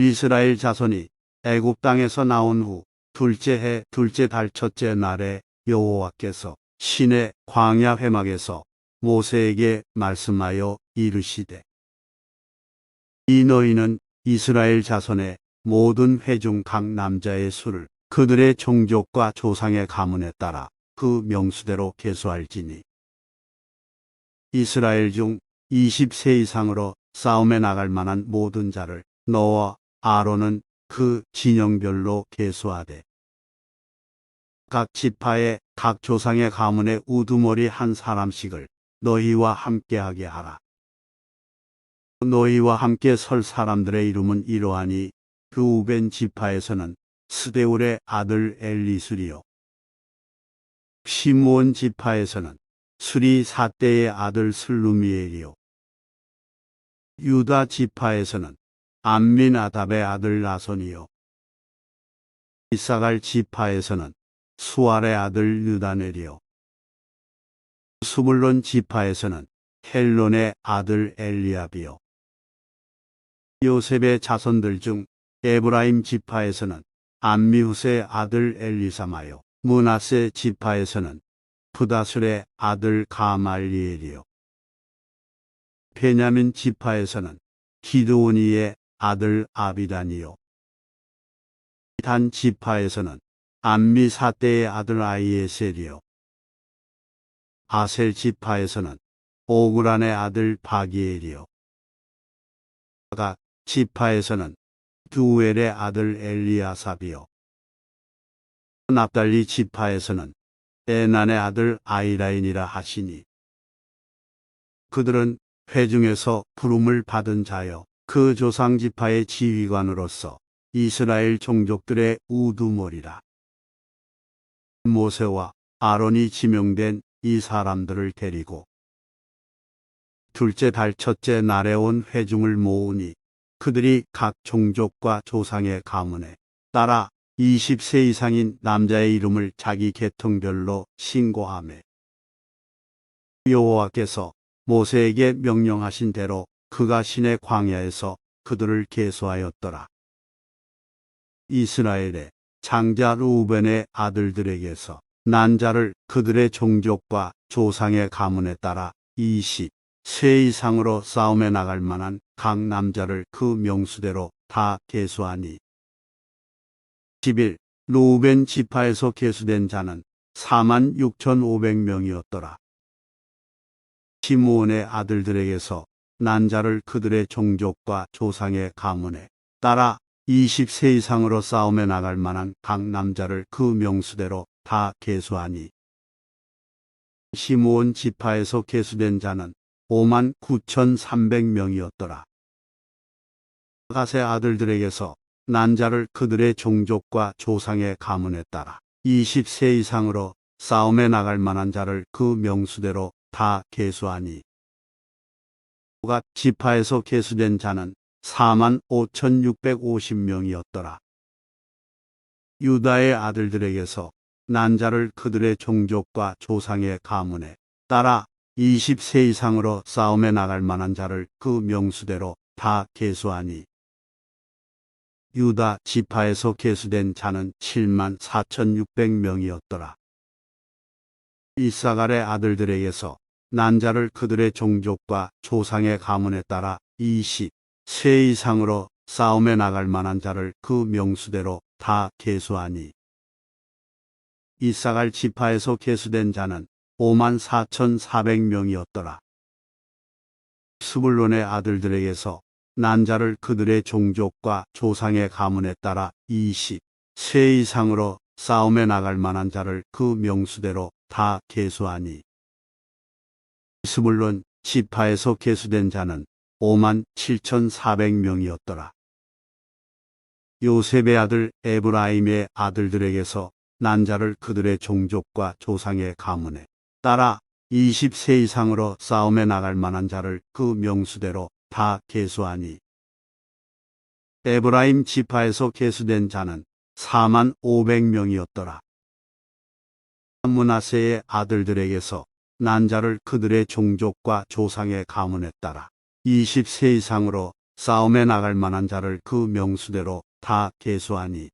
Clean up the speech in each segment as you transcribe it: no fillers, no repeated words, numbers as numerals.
이스라엘 자손이 애굽 땅에서 나온 후 둘째 해 둘째 달 첫째 날에 여호와께서 시내 광야 회막에서 모세에게 말씀하여 이르시되 이 너희는 이스라엘 자손의 모든 회중 각 남자의 수를 그들의 종족과 조상의 가문에 따라 그 명수대로 계수할지니 이스라엘 중 20세 이상으로 싸움에 나갈 만한 모든 자를 너와 아론은 그 진영별로 계수하되 각 지파의 각 조상의 가문의 우두머리 한 사람씩을 너희와 함께하게 하라. 너희와 함께 설 사람들의 이름은 이러하니 르우벤 지파에서는 스데울의 아들 엘리술이요 시므온 지파에서는 수리 사대의 아들 슬루미엘이요 유다 지파에서는 암민아답의 아들 나손이요 이사갈 지파에서는 수알의 아들 느다넬이요 스불론 지파에서는 헬론의 아들 엘리압이요 요셉의 자손들 중 에브라임 지파에서는 암미후스의 아들 엘리사마요 므낫세 지파에서는 부다술의 아들 가말리엘이요 베냐민 지파에서는 기드오니의 아들 아비단이요 단 지파에서는 암미사대의 아들 아이에셀이요 아셀 지파에서는 오그란의 아들 바기엘이요 각 지파에서는 두엘의 아들 엘리아삽이요 납달리 지파에서는 에난의 아들 아이라인이라 하시니 그들은 회중에서 부름을 받은 자여 그 조상 지파의 지휘관으로서 이스라엘 종족들의 우두머리라. 모세와 아론이 지명된 이 사람들을 데리고 둘째 달 첫째 날에 온 회중을 모으니 그들이 각 종족과 조상의 가문에 따라 20세 이상인 남자의 이름을 자기 계통별로 신고하매 여호와께서 모세에게 명령하신 대로 그가 시내 광야에서 그들을 계수하였더라. 이스라엘의 장자 르우벤의 아들들에게서 난 자를 그들의 종족과 조상의 가문에 따라 20세 이상으로 싸움에 나갈 만한 각 남자를 그 명수대로 다 계수하니 10일 르우벤 지파에서 계수된 자는 46,500명이었더라. 시므온의 아들들에게서 난 자를 그들의 종족과 조상의 가문에 따라 20세 이상으로 싸움에 나갈 만한 각 남자를 그 명수대로 다 계수하니 시므온 지파에서 계수된 자는 59,300명이었더라. 갓의 아들들에게서 난 자를 그들의 종족과 조상의 가문에 따라 20세 이상으로 싸움에 나갈 만한 자를 그 명수대로 다 계수하니 갓 지파에서 계수된 자는 45,650명이었더라. 유다의 아들들에게서 난 자를 그들의 종족과 조상의 가문에 따라 20세 이상으로 싸움에 나갈 만한 자를 그 명수대로 다 계수하니 유다 지파에서 계수된 자는 74,600명이었더라. 이사갈의 아들들에게서 난 자를 그들의 종족과 조상의 가문에 따라 20세 이상으로 싸움에 나갈 만한 자를 그 명수대로 다 계수하니 이사갈 지파에서 계수된 자는 54,400명이었더라. 스불론의 아들들에게서 난 자를 그들의 종족과 조상의 가문에 따라 20세 이상으로 싸움에 나갈 만한 자를 그 명수대로 다 계수하니 스불론 지파에서 계수된 자는 57,400명이었더라. 요셉의 아들 에브라임의 아들들에게서 난 자를 그들의 종족과 조상의 가문에 따라 20세 이상으로 싸움에 나갈 만한 자를 그 명수대로 다 계수하니 에브라임 지파에서 계수된 자는 45,000명이었더라. 므낫세의 아들들에게서 난 자를 그들의 종족과 조상의 가문에 따라 20세 이상으로 싸움에 나갈 만한 자를 그 명수대로 다 계수하니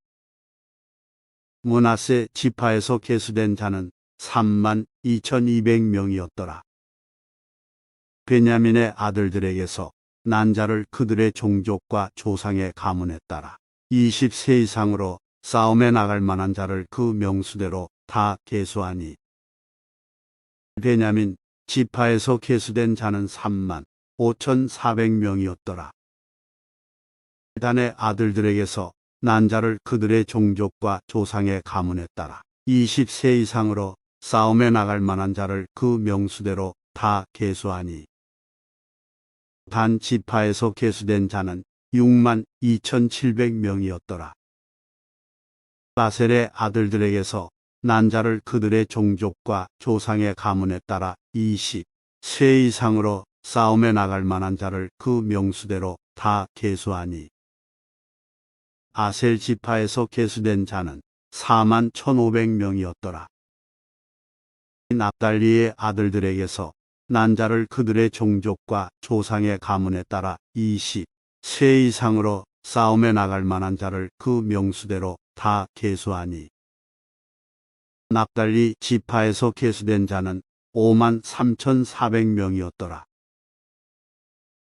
므낫세 지파에서 계수된 자는 32,200명이었더라. 베냐민의 아들들에게서 난 자를 그들의 종족과 조상의 가문에 따라 20세 이상으로 싸움에 나갈 만한 자를 그 명수대로 다 계수하니 베냐민 지파에서 계수된 자는 35,400명이었더라. 단의 아들들에게서 난 자를 그들의 종족과 조상의 가문에 따라 20세 이상으로 싸움에 나갈 만한 자를 그 명수대로 다 계수하니 단 지파에서 계수된 자는 62,700명이었더라. 라셀의 아들들에게서 난 자를 그들의 종족과 조상의 가문에 따라 20세 이상으로 싸움에 나갈 만한 자를 그 명수대로 다 계수하니 아셀 지파에서 계수된 자는 41,500명이었더라. 납달리의 아들들에게서 난 자를 그들의 종족과 조상의 가문에 따라 20세 이상으로 싸움에 나갈 만한 자를 그 명수대로 다 계수하니 납달리 지파에서 계수된 자는 53,400명이었더라.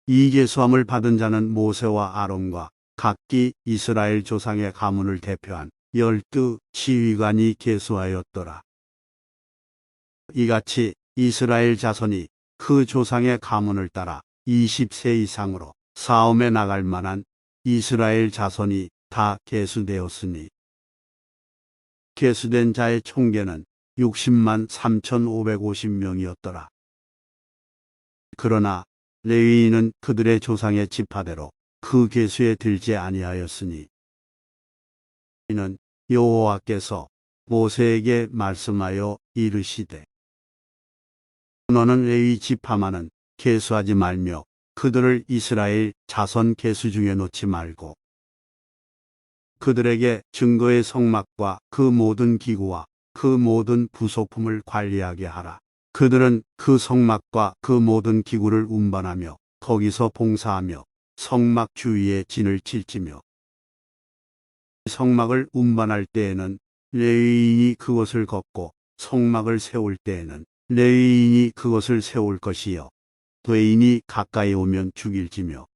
이 계수함을 받은 자는 모세와 아론과 각기 이스라엘 조상의 가문을 대표한 12 지휘관이 계수하였더라. 이같이 이스라엘 자손이 그 조상의 가문을 따라 20세 이상으로 싸움에 나갈 만한 이스라엘 자손이 다 계수되었으니 계수된 자의 총계는 60만 3,550명이었더라. 그러나 레위인은 그들의 조상의 지파대로 그 계수에 들지 아니하였으니 이는 여호와께서 모세에게 말씀하여 이르시되 너는 레위 지파만은 계수하지 말며 그들을 이스라엘 자손 계수 중에 놓지 말고 그들에게 증거의 성막과 그 모든 기구와 그 모든 부속품을 관리하게 하라. 그들은 그 성막과 그 모든 기구를 운반하며 거기서 봉사하며 성막 주위에 진을 칠지며 성막을 운반할 때에는 레위인이 그것을 걷고 성막을 세울 때에는 레위인이 그것을 세울 것이요 죄인이 가까이 오면 죽일지며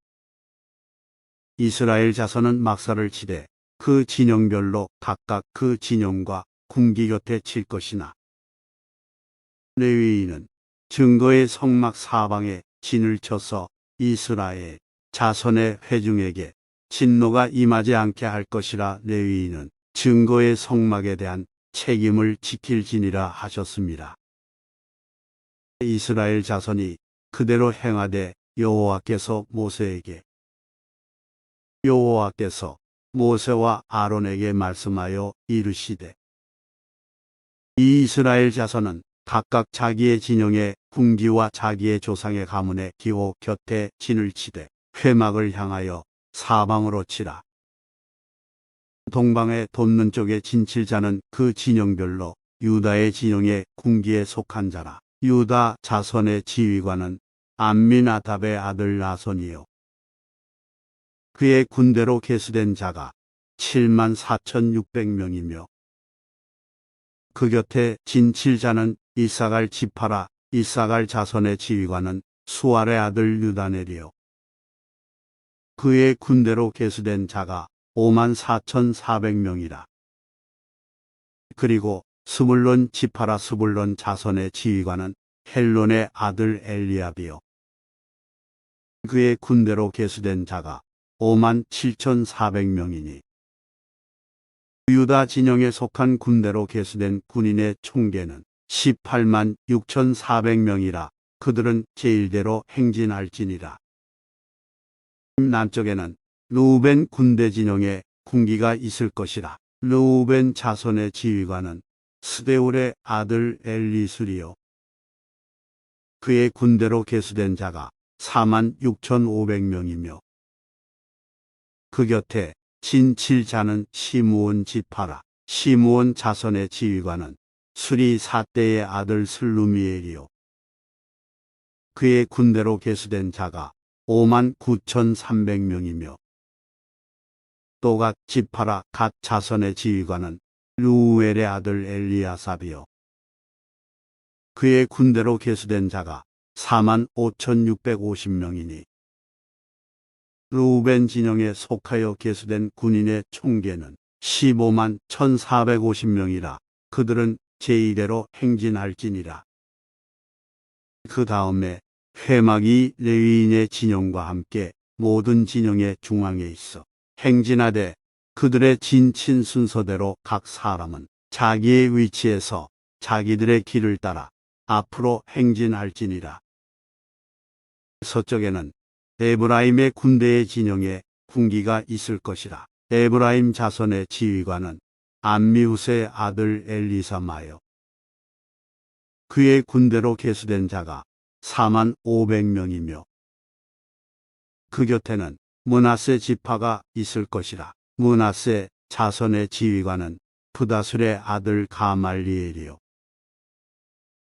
이스라엘 자손은 막사를 치되 그 진영별로 각각 그 진영과 궁기 곁에 칠 것이나 레위인은 증거의 성막 사방에 진을 쳐서 이스라엘 자손의 회중에게 진노가 임하지 않게 할 것이라. 레위인은 증거의 성막에 대한 책임을 지킬지니라 하셨습니다. 이스라엘 자손이 그대로 행하되 여호와께서 모세와 아론에게 말씀하여 이르시되 이 이스라엘 자손은 각각 자기의 진영의 궁기와 자기의 조상의 가문의 기호 곁에 진을 치되 회막을 향하여 사방으로 치라. 동방에 돋는 쪽에 진칠 자는 그 진영별로 유다의 진영의 궁기에 속한 자라. 유다 자손의 지휘관은 암미나답의 아들 나손이요 그의 군대로 계수된 자가 74,600명이며 그 곁에 진칠 자는 이사갈 지파라. 이사갈 자손의 지휘관은 수알의 아들 유다넬이요 그의 군대로 계수된 자가 54,400명이라. 그리고 스불론 지파라. 스불론 자손의 지휘관은 헬론의 아들 엘리압이요 그의 군대로 계수된 자가 57,400명이니 유다 진영에 속한 군대로 계수된 군인의 총계는 18만 6,400명이라. 그들은 제1대로 행진할지니라. 남쪽에는 르우벤 군대 진영에 궁기가 있을 것이라. 르우벤 자손의 지휘관은 스데울의 아들 엘리술이요 그의 군대로 계수된 자가 46,500명이며 그 곁에 진칠 자는 시므온 지파라. 시므온 자손의 지휘관은 수리 사대의 아들 슬루미엘이요 그의 군대로 계수된 자가 59,300명이며 또 갓 지파라 갓 자손의 지휘관은 루우엘의 아들 엘리아삽이요 그의 군대로 계수된 자가 45,650명이니 루우벤 진영에 속하여 계수된 군인의 총계는 15만 1,450명이라 그들은 제1대로 행진할지니라. 그 다음에 회막이 레위인의 진영과 함께 모든 진영의 중앙에 있어 행진하되 그들의 진친 순서대로 각 사람은 자기의 위치에서 자기들의 길을 따라 앞으로 행진할지니라. 서쪽에는 에브라임의 군대의 진영에 군기가 있을 것이라. 에브라임 자손의 지휘관은 암미후스의 아들 엘리사마요. 그의 군대로 계수된 자가 45,500명이며 그 곁에는 므낫세 지파가 있을 것이라. 므낫세 자손의 지휘관은 부다술의 아들 가말리엘이요.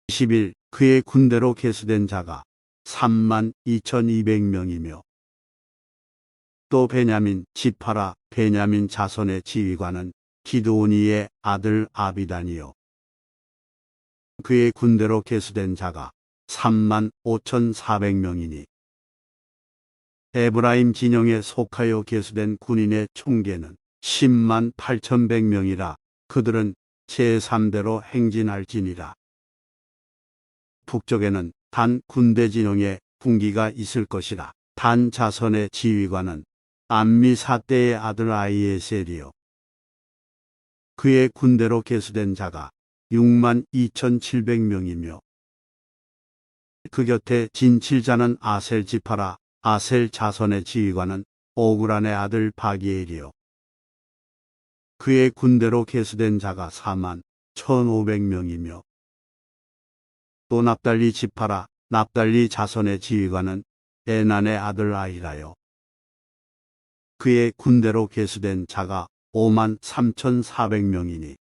20일 그의 군대로 계수된 자가 32,200명이며 또 베냐민 지파라. 베냐민 자손의 지휘관은 기드오니의 아들 아비단이요. 그의 군대로 계수된 자가 35,400명이니 에브라임 진영에 속하여 계수된 군인의 총계는 10만 8,100명이라. 그들은 제3대로 행진할지니라. 북쪽에는 단 군대 진영에 군기가 있을 것이라. 단 자손의 지휘관은 암미사대의 아들 아이에셀이요. 그의 군대로 계수된 자가 6만 2,700명이며 그 곁에 진칠자는 아셀 지파라. 아셀 자손의 지휘관은 오그란의 아들 바기엘이요. 그의 군대로 계수된 자가 4만 1,500명이며 또 납달리 지파라. 납달리 자손의 지휘관은 에난의 아들 아히라요. 그의 군대로 계수된 자가 5만 3,400명이니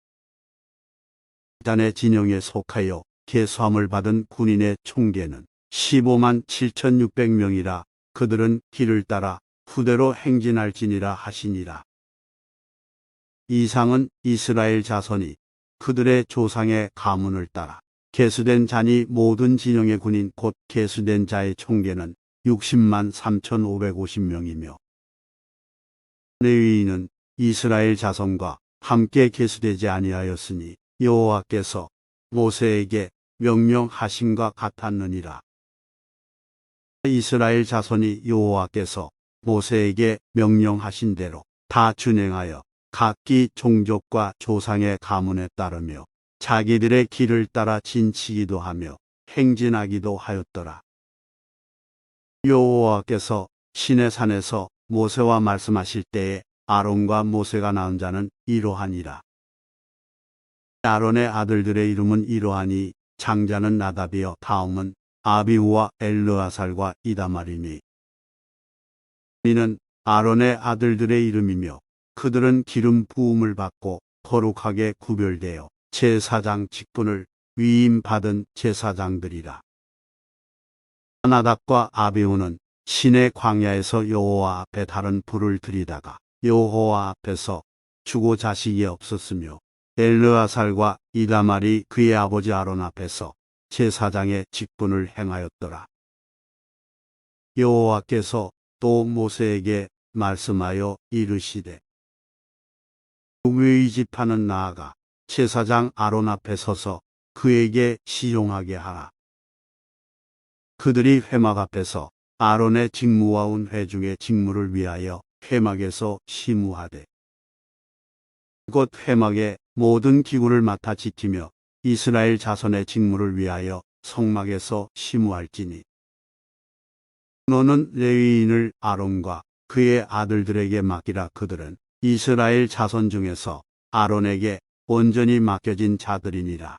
단의 진영에 속하여 계수함을 받은 군인의 총계는 15만 7,600명이라. 그들은 길을 따라 후대로 행진할지니라 하시니라. 이상은 이스라엘 자손이 그들의 조상의 가문을 따라 계수된 자니 모든 진영의 군인 곧 계수된 자의 총계는 60만 3,550명이며 레위인은 이스라엘 자손과 함께 계수되지 아니하였으니 여호와께서 모세에게 명령하심과 같았느니라. 이스라엘 자손이 여호와께서 모세에게 명령하신 대로 다 준행하여 각기 종족과 조상의 가문에 따르며 자기들의 길을 따라 진치기도 하며 행진하기도 하였더라. 여호와께서 시내산에서 모세와 말씀하실 때에 아론과 모세가 낳은 자는 이러하니라. 아론의 아들들의 이름은 이러하니 장자는 나답이요 다음은 아비후와 엘르아살과 이다말이니 이는 아론의 아들들의 이름이며 그들은 기름 부음을 받고 거룩하게 구별되어 제사장 직분을 위임받은 제사장들이라. 나답과 아비후는 시내 광야에서 여호와 앞에 다른 불을 들이다가 여호와 앞에서 주고 자식이 없었으며 엘르아살과 이다말이 그의 아버지 아론 앞에서 제사장의 직분을 행하였더라. 여호와께서 또 모세에게 말씀하여 이르시되 레위 지파는 나아가 제사장 아론 앞에 서서 그에게 시용하게 하라. 그들이 회막 앞에서 아론의 직무와 운회 중의 직무를 위하여 회막에서 시무하되 곧 회막의 모든 기구를 맡아 지키며 이스라엘 자손의 직무를 위하여 성막에서 시무할지니 너는 레위인을 아론과 그의 아들들에게 맡기라. 그들은 이스라엘 자손 중에서 아론에게 온전히 맡겨진 자들이니라.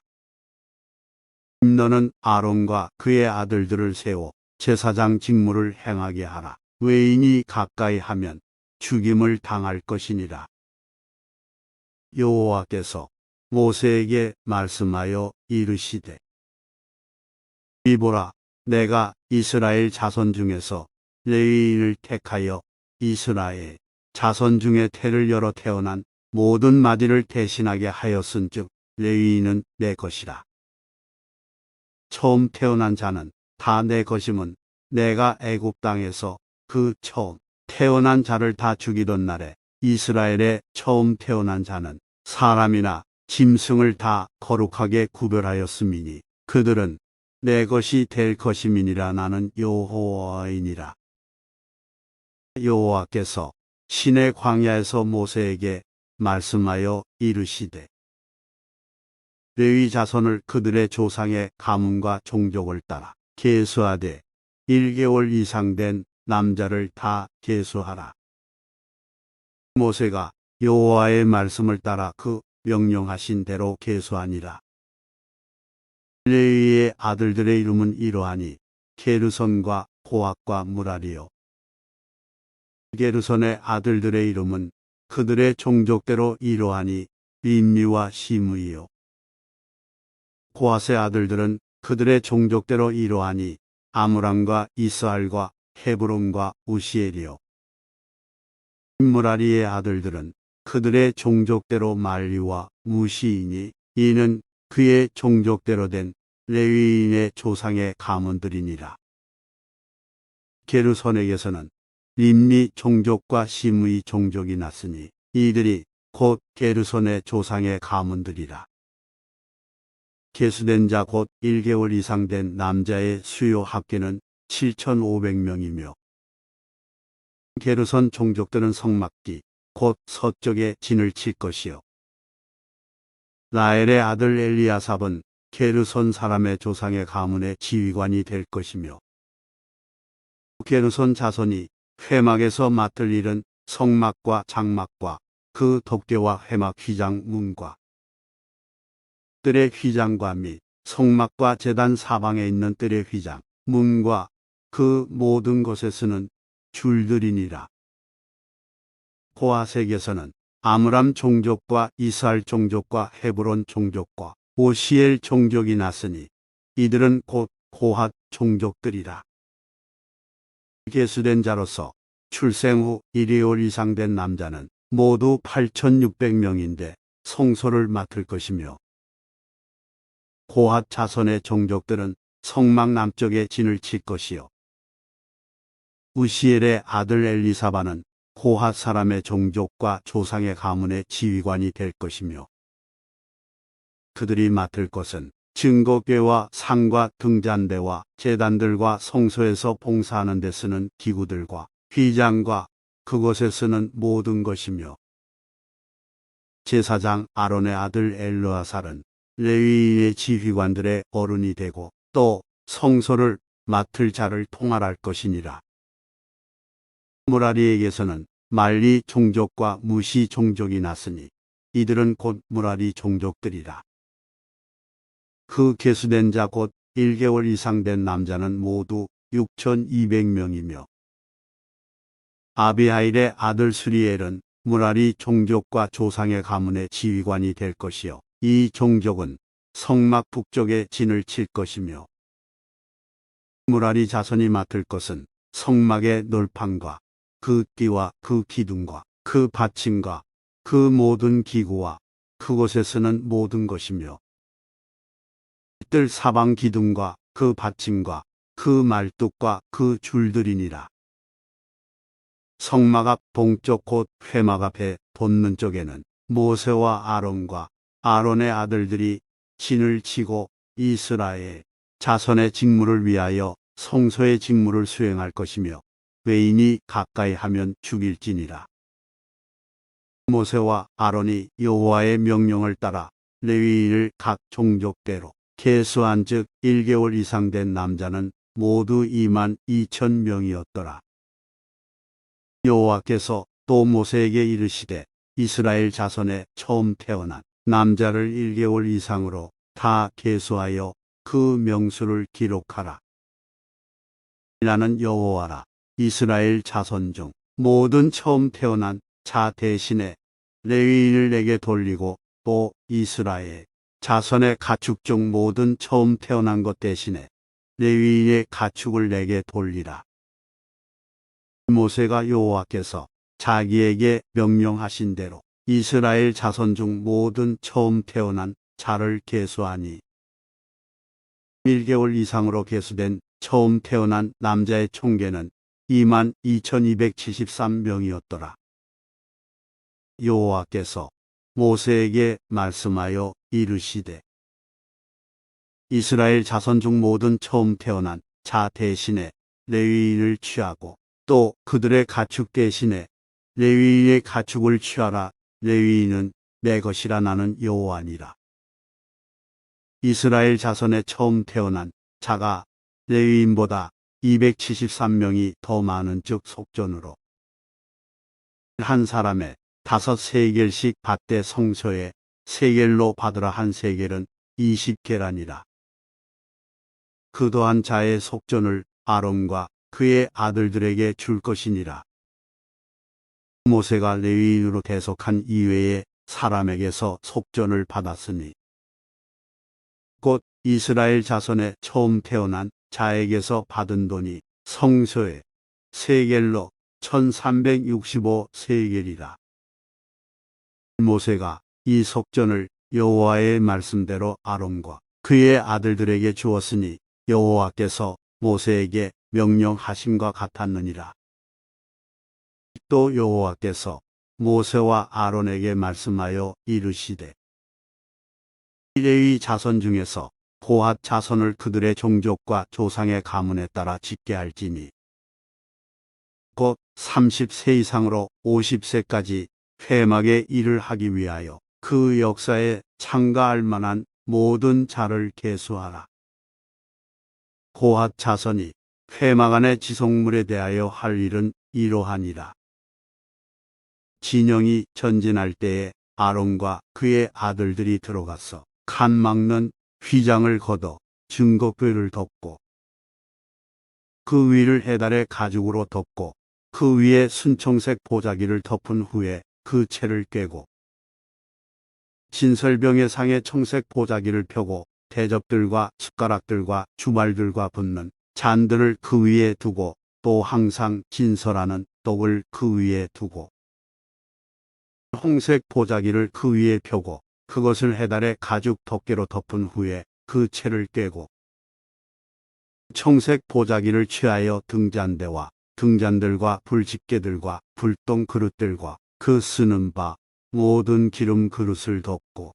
너는 아론과 그의 아들들을 세워 제사장 직무를 행하게 하라. 외인이 가까이 하면 죽임을 당할 것이니라. 여호와께서 모세에게 말씀하여 이르시되 이보라 내가 이스라엘 자손 중에서 레위인을 택하여 이스라엘 자손 중에 태를 열어 태어난 모든 마디를 대신하게 하였은즉 레위인은 내 것이라. 처음 태어난 자는 다 내 것임은 내가 애굽 땅에서 그 처음 태어난 자를 다 죽이던 날에 이스라엘의 처음 태어난 자는 사람이나 짐승을 다 거룩하게 구별하였음이니 그들은 내 것이 될 것임이니라. 나는 여호와이니라. 여호와께서 시내 광야에서 모세에게 말씀하여 이르시되 레위 자손을 그들의 조상의 가문과 종족을 따라 계수하되 1개월 이상 된 남자를 다 계수하라. 모세가 여호와의 말씀을 따라 그 명령하신 대로 계수하니라. 레위의 아들들의 이름은 이러하니 게르손과 고핫과 무라리요. 게르손의 아들들의 이름은 그들의 종족대로 이러하니 림미와 시므이요. 고핫의 아들들은 그들의 종족대로 이러하니 아므람과 이스알과 헤브론과 우시엘이요. 무라리의 아들들은 그들의 종족대로 말리와 무시이니 이는 그의 종족대로 된 레위인의 조상의 가문들이니라. 게르손에게서는 림미 종족과 시므이 종족이 났으니 이들이 곧 게르손의 조상의 가문들이라. 계수된 자 곧 1개월 이상 된 남자의 수요 합계는 7,500명이며 게르손 종족들은 성막기 곧 서쪽에 진을 칠 것이요. 라엘의 아들 엘리아삽은 게르손 사람의 조상의 가문의 지휘관이 될 것이며 게르손 자손이 회막에서 맡을 일은 성막과 장막과 그 덮개와 회막 휘장 문과 뜰의 휘장과 및 성막과 제단 사방에 있는 뜰의 휘장 문과 그 모든 것에 쓰는 줄들이니라. 고핫에게서는 아므람 종족과 이스알 종족과 헤브론 종족과 오시엘 종족이 났으니 이들은 곧 고핫 종족들이라. 계수된 자로서 출생 후 1개월 이상 된 남자는 모두 8,600명인데 성소를 맡을 것이며 고핫 자손의 종족들은 성막 남쪽에 진을 칠 것이요. 우시엘의 아들 엘리사바는 고핫 사람의 종족과 조상의 가문의 지휘관이 될 것이며 그들이 맡을 것은 증거궤와 상과 등잔대와 제단들과 성소에서 봉사하는 데 쓰는 기구들과 휘장과 그것에 쓰는 모든 것이며 제사장 아론의 아들 엘르아살은 레위인의 지휘관들의 어른이 되고 또 성소를 맡을 자를 통할할 것이니라. 무라리에게서는 말리 종족과 무시 종족이 났으니 이들은 곧 무라리 종족들이라. 그 계수된 자 곧 1개월 이상 된 남자는 모두 6,200명이며 아비하일의 아들 수리엘은 무라리 종족과 조상의 가문의 지휘관이 될 것이요. 이 종족은 성막 북쪽에 진을 칠 것이며 무라리 자손이 맡을 것은 성막의 널판과 그 띠와 그 기둥과 그 받침과 그 모든 기구와 그곳에 쓰는 모든 것이며 뜰 사방 기둥과 그 받침과 그 말뚝과 그 줄들이니라. 성막 앞 동쪽 곧 회막 앞에 돋는 쪽에는 모세와 아론과 아론의 아들들이 진을 치고 이스라엘 자손의 직무를 위하여 성소의 직무를 수행할 것이며 외인이 가까이 하면 죽일지니라. 모세와 아론이 여호와의 명령을 따라 레위인을 각 종족대로 계수한 즉 1개월 이상 된 남자는 모두 22,000명이었더라. 여호와께서 또 모세에게 이르시되 이스라엘 자손에 처음 태어난 남자를 1개월 이상으로 다 계수하여 그 명수를 기록하라. 나는 여호와라. 이스라엘 자손 중 모든 처음 태어난 자 대신에 레위인을 내게 돌리고 또 이스라엘 자손의 가축 중 모든 처음 태어난 것 대신에 레위인의 가축을 내게 돌리라. 모세가 여호와께서 자기에게 명령하신 대로 이스라엘 자손 중 모든 처음 태어난 자를 계수하니 1개월 이상으로 계수된 처음 태어난 남자의 총계는 22,273명이었더라. 여호와께서 모세에게 말씀하여 이르시되 이스라엘 자손 중 모든 처음 태어난 자 대신에 레위인을 취하고 또 그들의 가축 대신에 레위인의 가축을 취하라. 레위인은 내 것이라. 나는 여호와니라. 이스라엘 자손에 처음 태어난 자가 레위인보다 273명이 더 많은 즉 속전으로 한 사람의 5세겔씩 받되 성소에 세겔로 받으라. 한 세겔은 20계란이라. 그 또한 자의 속전을 아론과 그의 아들들에게 줄 것이니라. 모세가 레위인으로 대속한 이외의 사람에게서 속전을 받았으니 곧 이스라엘 자손에 처음 태어난 자에게서 받은 돈이 성소에 세겔로 1365세겔이라. 모세가 이 속전을 여호와의 말씀대로 아론과 그의 아들들에게 주었으니 여호와께서 모세에게 명령하심과 같았느니라. 또 여호와께서 모세와 아론에게 말씀하여 이르시되 레위 자손 중에서 고핫 자손을 그들의 종족과 조상의 가문에 따라 짓게 할지니 곧 30세 이상으로 50세까지 회막의 일을 하기 위하여 그 역사에 참가할 만한 모든 자를 계수하라. 고핫 자손이 회막 안의 지속물에 대하여 할 일은 이러하니라. 진영이 전진할 때에 아론과 그의 아들들이 들어가서 칸 막는 휘장을 걷어 증거궤를 덮고 그 위를 해달의 가죽으로 덮고 그 위에 순청색 보자기를 덮은 후에 그 채를 꿰고 진설병의 상에 청색 보자기를 펴고 대접들과 숟가락들과 주말들과 붓는 잔들을 그 위에 두고 또 항상 진설하는 떡을 그 위에 두고 홍색 보자기를 그 위에 펴고 그것을 해달의 가죽 덮개로 덮은 후에 그 채를 꿰고 청색 보자기를 취하여 등잔대와 등잔들과 불집게들과 불똥 그릇들과 그 쓰는 바 모든 기름 그릇을 덮고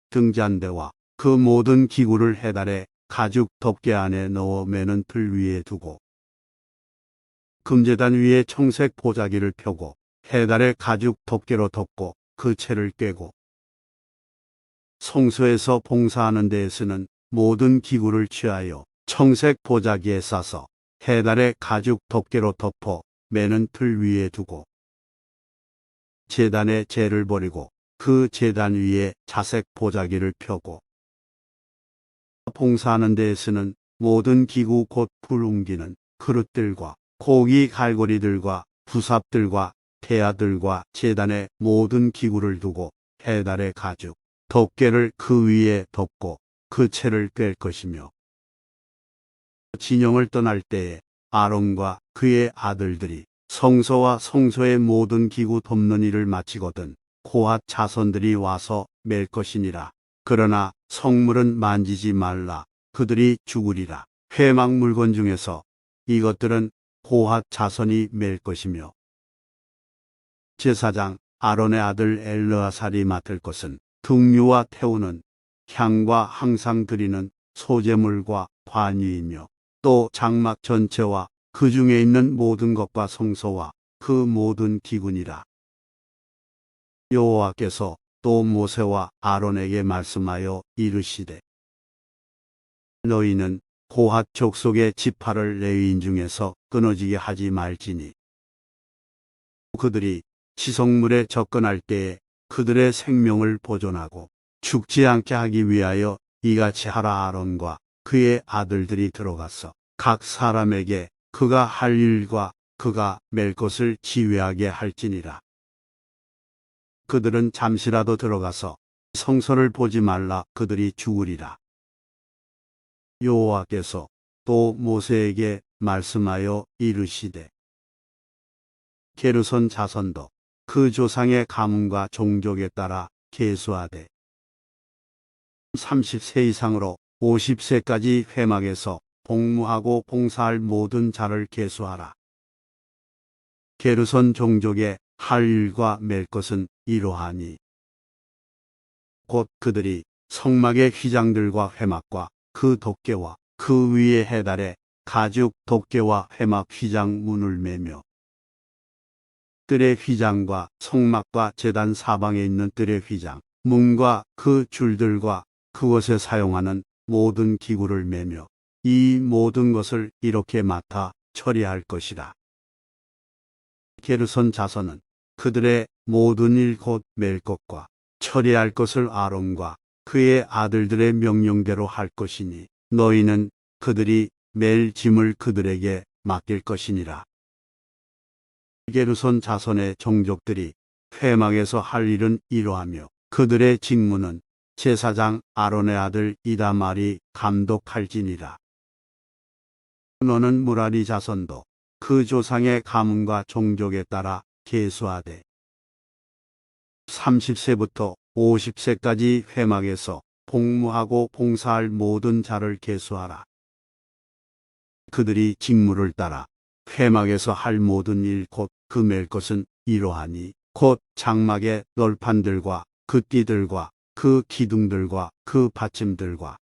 등잔대와 그 모든 기구를 해달의 가죽 덮개 안에 넣어 매는 틀 위에 두고 금제단 위에 청색 보자기를 펴고 해달의 가죽 덮개로 덮고 그 채를 꿰고 성소에서 봉사하는 데에 쓰는 모든 기구를 취하여 청색 보자기에 싸서 해달의 가죽 덮개로 덮어 매는 틀 위에 두고 제단에 재를 버리고 그 제단 위에 자색 보자기를 펴고 봉사하는 데에 쓰는 모든 기구 곧 불 옮기는 그릇들과 고기 갈고리들과 부삽들과 태아들과 제단의 모든 기구를 두고 해달의 가죽 덮개를 그 위에 덮고 그 채를 꿰 것이며 진영을 떠날 때에 아론과 그의 아들들이 성소와 성소의 모든 기구 덮는 일을 마치거든 고핫 자손들이 와서 맬 것이니라. 그러나 성물은 만지지 말라. 그들이 죽으리라. 회막 물건 중에서 이것들은 고핫 자손이 맬 것이며 제사장 아론의 아들 엘르아살이 맡을 것은 등유와 태우는 향과 항상 드리는 소제물과 관유이며 또 장막 전체와 그 중에 있는 모든 것과 성소와 그 모든 기구니라. 여호와께서 또 모세와 아론에게 말씀하여 이르시되 너희는 고핫 족속의 지파를 레위인 중에서 끊어지게 하지 말지니 그들이 지성물에 접근할 때에 그들의 생명을 보존하고 죽지 않게 하기 위하여 이같이 하라. 아론과 그의 아들들이 들어가서 각 사람에게 그가 할 일과 그가 맬 것을 지휘하게 할지니라. 그들은 잠시라도 들어가서 성소를 보지 말라. 그들이 죽으리라. 여호와께서 또 모세에게 말씀하여 이르시되 게르손 자손도 그 조상의 가문과 종족에 따라 계수하되 30세 이상으로 50세까지 회막에서 복무하고 봉사할 모든 자를 계수하라. 게르손 종족의 할 일과 맬 것은 이러하니 곧 그들이 성막의 휘장들과 회막과 그 덮개와 그 위에 해달에 가죽 덮개와 회막 휘장 문을 매며 뜰의 휘장과 성막과 제단 사방에 있는 뜰의 휘장 문과 그 줄들과 그것에 사용하는 모든 기구를 매며 이 모든 것을 이렇게 맡아 처리할 것이라. 게르손 자손은 그들의 모든 일 곧 맬 것과 처리할 것을 아론과 그의 아들들의 명령대로 할 것이니 너희는 그들이 맬 짐을 그들에게 맡길 것이니라. 게르손 자손의 종족들이 회막에서 할 일은 이러하며 그들의 직무는 제사장 아론의 아들 이다말이 감독할지니라. 너는 무라리 자손도 그 조상의 가문과 종족에 따라 계수하되 30세부터 50세까지 회막에서 복무하고 봉사할 모든 자를 계수하라. 그들이 직무를 따라 회막에서 할 모든 일 곧 그 맬 것은 이러하니 곧 장막의 널판들과 그 띠들과 그 기둥들과 그 받침들과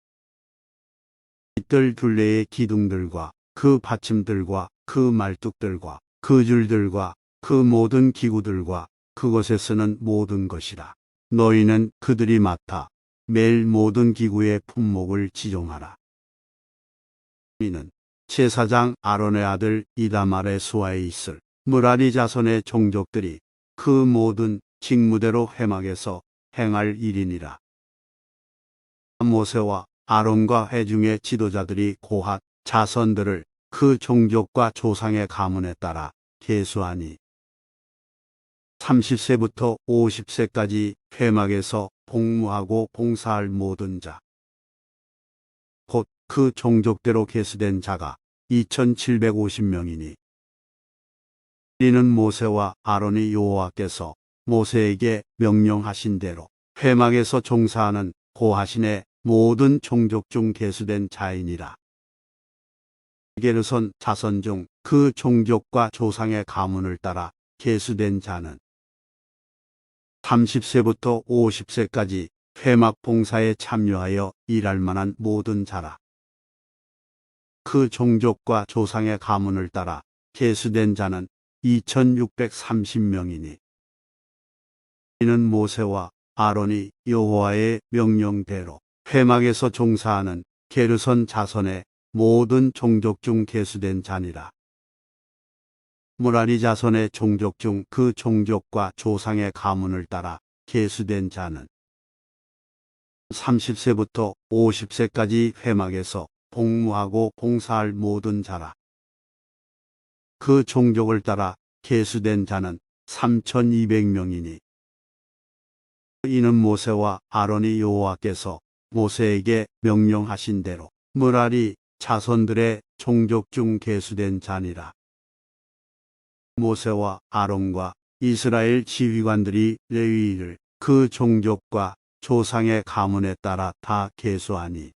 뜰 둘레의 기둥들과 그 받침들과 그 말뚝들과 그 줄들과 그 모든 기구들과 그것에 쓰는 모든 것이라. 너희는 그들이 맡아 맬 모든 기구의 품목을 지종하라. 이는 제사장 아론의 아들 이다말의 수하에 있을 무라리 자손의 종족들이 그 모든 직무대로 회막에서 행할 일이니라. 모세와 아론과 회중의 지도자들이 고핫 자손들을 그 종족과 조상의 가문에 따라 계수하니 30세부터 50세까지 회막에서 복무하고 봉사할 모든 자 곧 그 종족대로 계수된 자가 2750명이니 이는 모세와 아론이 여호와께서 모세에게 명령하신 대로 회막에서 종사하는 고하신의 모든 종족 중 계수된 자이니라. 게르손 자손 중 그 종족과 조상의 가문을 따라 계수된 자는 30세부터 50세까지 회막 봉사에 참여하여 일할 만한 모든 자라. 그 종족과 조상의 가문을 따라 계수된 자는 2630명이니 이는 모세와 아론이 여호와의 명령대로 회막에서 종사하는 게르손 자손의 모든 종족 중 계수된 자니라. 무라리 자손의 종족 중 그 종족과 조상의 가문을 따라 계수된 자는 30세부터 50세까지 회막에서 복무하고 봉사할 모든 자라. 그 종족을 따라 계수된 자는 3200명이니 이는 모세와 아론이 여호와께서 모세에게 명령하신 대로 무라리 자손들의 종족 중 계수된 자니라. 모세와 아론과 이스라엘 지휘관들이 레위인을 그 종족과 조상의 가문에 따라 다 계수하니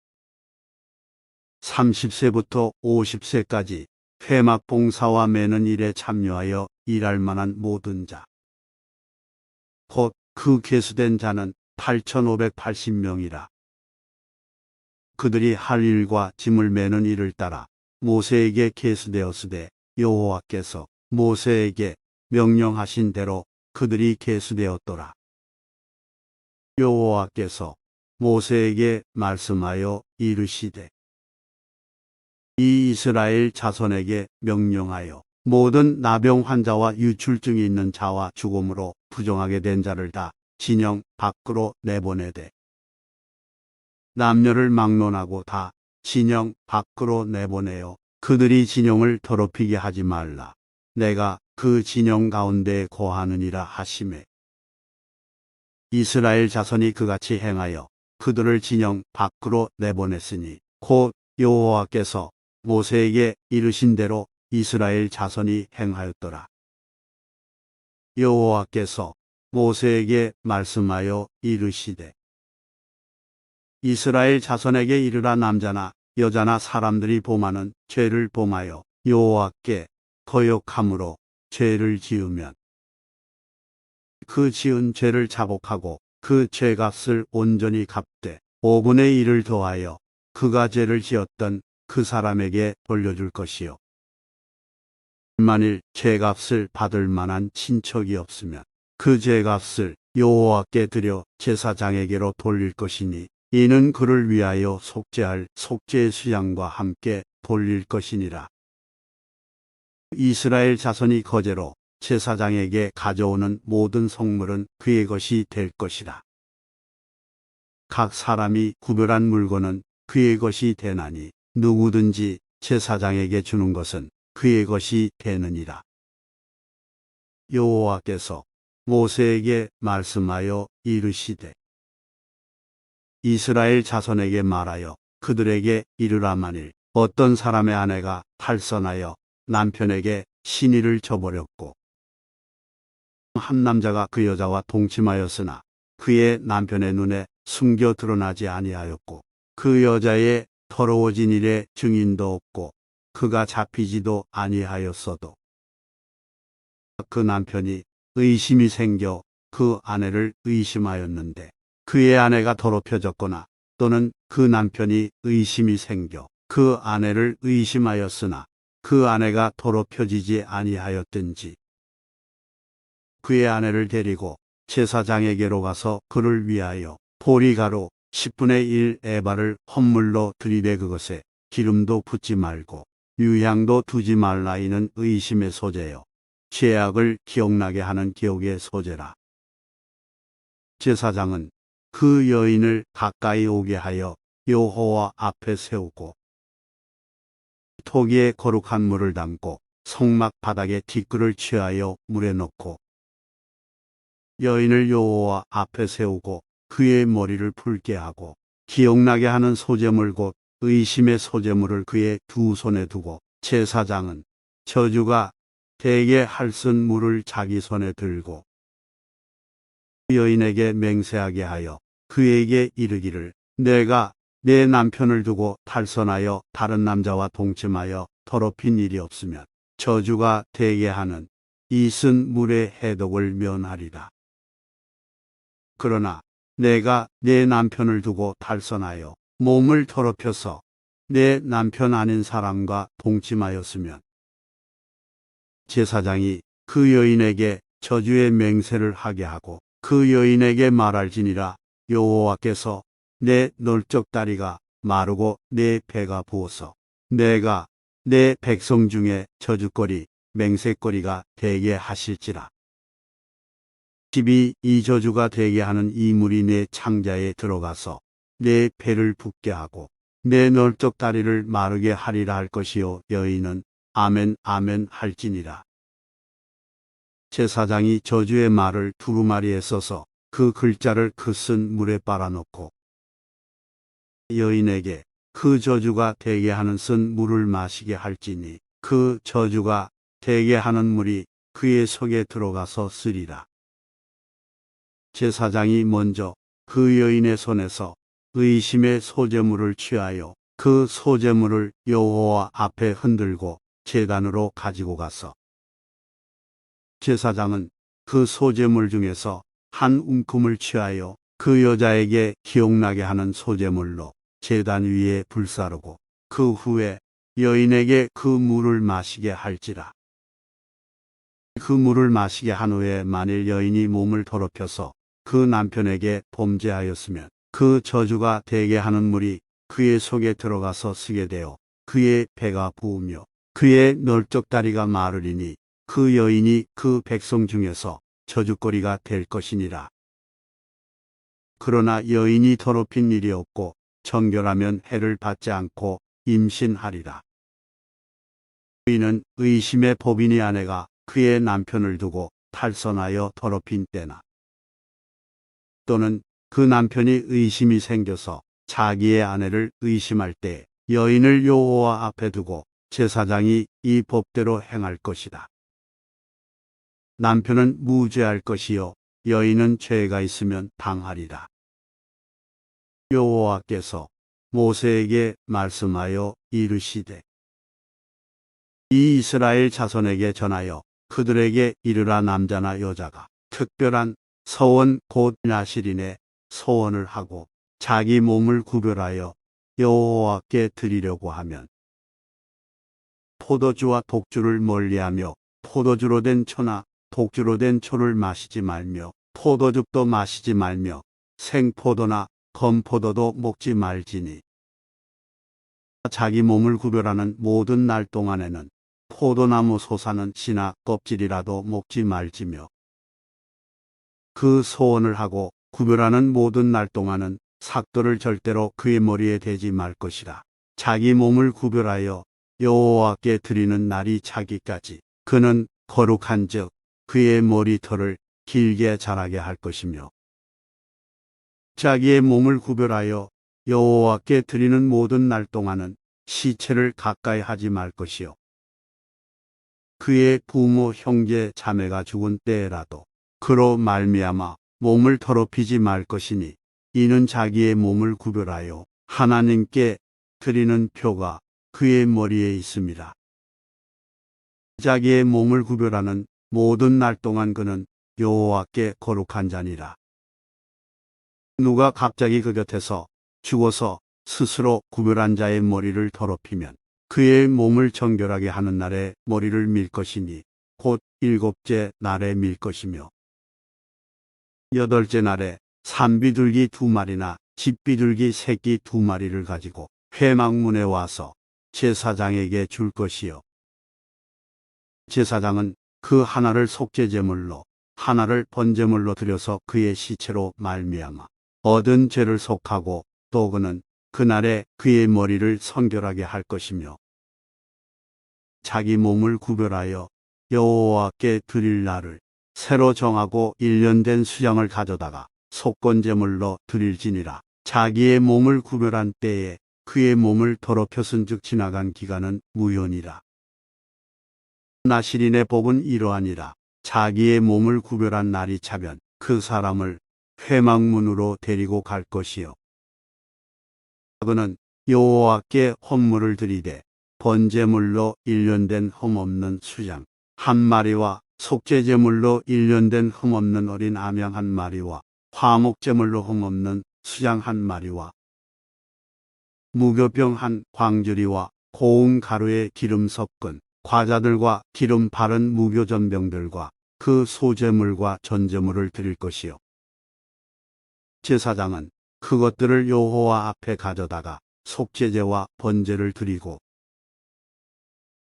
30세부터 50세까지 회막 봉사와 매는 일에 참여하여 일할 만한 모든 자 곧 그 계수된 자는 8580명이라. 그들이 할 일과 짐을 매는 일을 따라 모세에게 계수되었으되 여호와께서 모세에게 명령하신 대로 그들이 계수되었더라. 여호와께서 모세에게 말씀하여 이르시되 이 이스라엘 자손에게 명령하여 모든 나병 환자와 유출증이 있는 자와 죽음으로 부정하게 된 자를 다 진영 밖으로 내보내되 남녀를 막론하고 다 진영 밖으로 내보내어 그들이 진영을 더럽히게 하지 말라. 내가 그 진영 가운데에 거하느니라 하시매 이스라엘 자손이 그같이 행하여 그들을 진영 밖으로 내보냈으니 곧 여호와께서 모세에게 이르신 대로 이스라엘 자손이 행하였더라. 여호와께서 모세에게 말씀하여 이르시되 이스라엘 자손에게 이르라. 남자나 여자나 사람들이 범하는 죄를 범하여 여호와께 거역함으로 죄를 지으면 그 지은 죄를 자복하고 그 죄값을 온전히 갚되 5분의 1을 더하여 그가 죄를 지었던 그 사람에게 돌려줄 것이요. 만일 죄값을 받을 만한 친척이 없으면 그 죄값을 여호와께 드려 제사장에게로 돌릴 것이니 이는 그를 위하여 속죄할 속죄의 수양과 함께 돌릴 것이니라. 이스라엘 자손이 거제로 제사장에게 가져오는 모든 성물은 그의 것이 될 것이라. 각 사람이 구별한 물건은 그의 것이 되나니 누구든지 제사장에게 주는 것은 그의 것이 되느니라. 여호와께서 모세에게 말씀하여 이르시되 이스라엘 자손에게 말하여 그들에게 이르라. 만일 어떤 사람의 아내가 탈선하여 남편에게 시니를 저버렸고 한 남자가 그 여자와 동침하였으나 그의 남편의 눈에 숨겨 드러나지 아니하였고 그 여자의 더러워진 일에 증인도 없고 그가 잡히지도 아니하였어도 그 남편이 의심이 생겨 그 아내를 의심하였는데 그의 아내가 더럽혀졌거나 또는 그 남편이 의심이 생겨 그 아내를 의심하였으나 그 아내가 더럽혀지지 아니하였든지 그의 아내를 데리고 제사장에게로 가서 그를 위하여 보리가루 10분의 1 에바를 헌물로 들이대 그것에 기름도 붓지 말고 유향도 두지 말라. 이는 의심의 소재요 죄악을 기억나게 하는 기억의 소재라. 제사장은 그 여인을 가까이 오게 하여 여호와 앞에 세우고 토기에 거룩한 물을 담고 성막 바닥에 티끌을 취하여 물에 넣고 여인을 여호와 앞에 세우고 그의 머리를 붉게 하고 기억나게 하는 소재물 곧 의심의 소재물을 그의 두 손에 두고 제사장은 저주가 되게 할 쓴 물을 자기 손에 들고 여인에게 맹세하게 하여 그에게 이르기를 내가 내 남편을 두고 탈선하여 다른 남자와 동침하여 더럽힌 일이 없으면 저주가 되게 하는 이 쓴 물의 해독을 면하리라. 그러나 내가 내 남편을 두고 탈선하여 몸을 더럽혀서 내 남편 아닌 사람과 동침하였으면 제사장이 그 여인에게 저주의 맹세를 하게 하고 그 여인에게 말할지니라. 여호와께서 내 널쩍 다리가 마르고 내 배가 부어서 내가 내 백성 중에 저주거리 맹세거리가 되게 하실지라. 12. 이 저주가 되게 하는 이 물이 내 창자에 들어가서 내 배를 붓게 하고 내 널쩍 다리를 마르게 하리라 할 것이요. 여인은 아멘 아멘 할지니라. 제사장이 저주의 말을 두루마리에 써서 그 글자를 그 쓴 물에 빨아넣고 여인에게 그 저주가 되게 하는 쓴 물을 마시게 할지니 그 저주가 되게 하는 물이 그의 속에 들어가서 쓰리라. 제사장이 먼저 그 여인의 손에서 의심의 소재물을 취하여 그 소재물을 여호와 앞에 흔들고 제단으로 가지고 가서 제사장은 그 소재물 중에서 한 움큼을 취하여 그 여자에게 기억나게 하는 소재물로 제단 위에 불사르고 그 후에 여인에게 그 물을 마시게 할지라. 그 물을 마시게 한 후에 만일 여인이 몸을 더럽혀서 그 남편에게 범죄하였으면 그 저주가 되게 하는 물이 그의 속에 들어가서 쓰게 되어 그의 배가 부으며 그의 널쩍 다리가 마르리니 그 여인이 그 백성 중에서 저주거리가 될 것이니라. 그러나 여인이 더럽힌 일이 없고 정결하면 해를 받지 않고 임신하리라. 이는 의심의 법인이 아내가 그의 남편을 두고 탈선하여 더럽힌 때나 또는 그 남편이 의심이 생겨서 자기의 아내를 의심할 때 여인을 여호와 앞에 두고 제사장이 이 법대로 행할 것이다. 남편은 무죄할 것이요 여인은 죄가 있으면 당하리라. 여호와께서 모세에게 말씀하여 이르시되 이 이스라엘 자손에게 전하여 그들에게 이르라. 남자나 여자가 특별한 서원 곧 나실인의 서원을 하고 자기 몸을 구별하여 여호와께 드리려고 하면 포도주와 독주를 멀리하며 포도주로 된 초나 독주로 된 초를 마시지 말며 포도즙도 마시지 말며 생포도나 건포도도 먹지 말지니 자기 몸을 구별하는 모든 날 동안에는 포도나무 솟아는 씨나 껍질이라도 먹지 말지며 그 소원을 하고 구별하는 모든 날 동안은 삭도를 절대로 그의 머리에 대지 말 것이라. 자기 몸을 구별하여 여호와께 드리는 날이 차기까지 그는 거룩한즉 그의 머리털을 길게 자라게 할 것이며 자기의 몸을 구별하여 여호와께 드리는 모든 날 동안은 시체를 가까이 하지 말 것이요 그의 부모 형제 자매가 죽은 때에라도 그로 말미암아 몸을 더럽히지 말 것이니 이는 자기의 몸을 구별하여 하나님께 드리는 표가 그의 머리에 있습니다. 자기의 몸을 구별하는 모든 날 동안 그는 여호와께 거룩한 자니라. 누가 갑자기 그 곁에서 죽어서 스스로 구별한 자의 머리를 더럽히면 그의 몸을 정결하게 하는 날에 머리를 밀 것이니 곧 일곱째 날에 밀 것이며 여덟째 날에 산비둘기 2마리나 집비둘기 새끼 2마리를 가지고 회막문에 와서 제사장에게 줄 것이요 제사장은 그 하나를 속죄제물로 하나를 번제물로 드려서 그의 시체로 말미암아 얻은 죄를 속하고 또 그는 그날에 그의 머리를 성결하게 할 것이며 자기 몸을 구별하여 여호와께 드릴 날을 새로 정하고 1년 된 수양을 가져다가 속건제물로 드릴지니라. 자기의 몸을 구별한 때에 그의 몸을 더럽혔은즉 지나간 기간은 무효니라. 나실인의 법은 이러하니라. 자기의 몸을 구별한 날이 차면 그 사람을 회막문으로 데리고 갈 것이요 그는 여호와께 헌물을 드리되 번제물로 1년 된 흠없는 수양 1마리와 속죄제물로 1년 된 흠없는 어린 암양 1마리와 화목제물로 흠없는 수양 1마리와 무교병 1광주리와 고운 가루에 기름 섞은 과자들과 기름 바른 무교전병들과 그 소제물과 전제물을 드릴 것이요 제사장은 그것들을 여호와 앞에 가져다가 속죄제와 번제를 드리고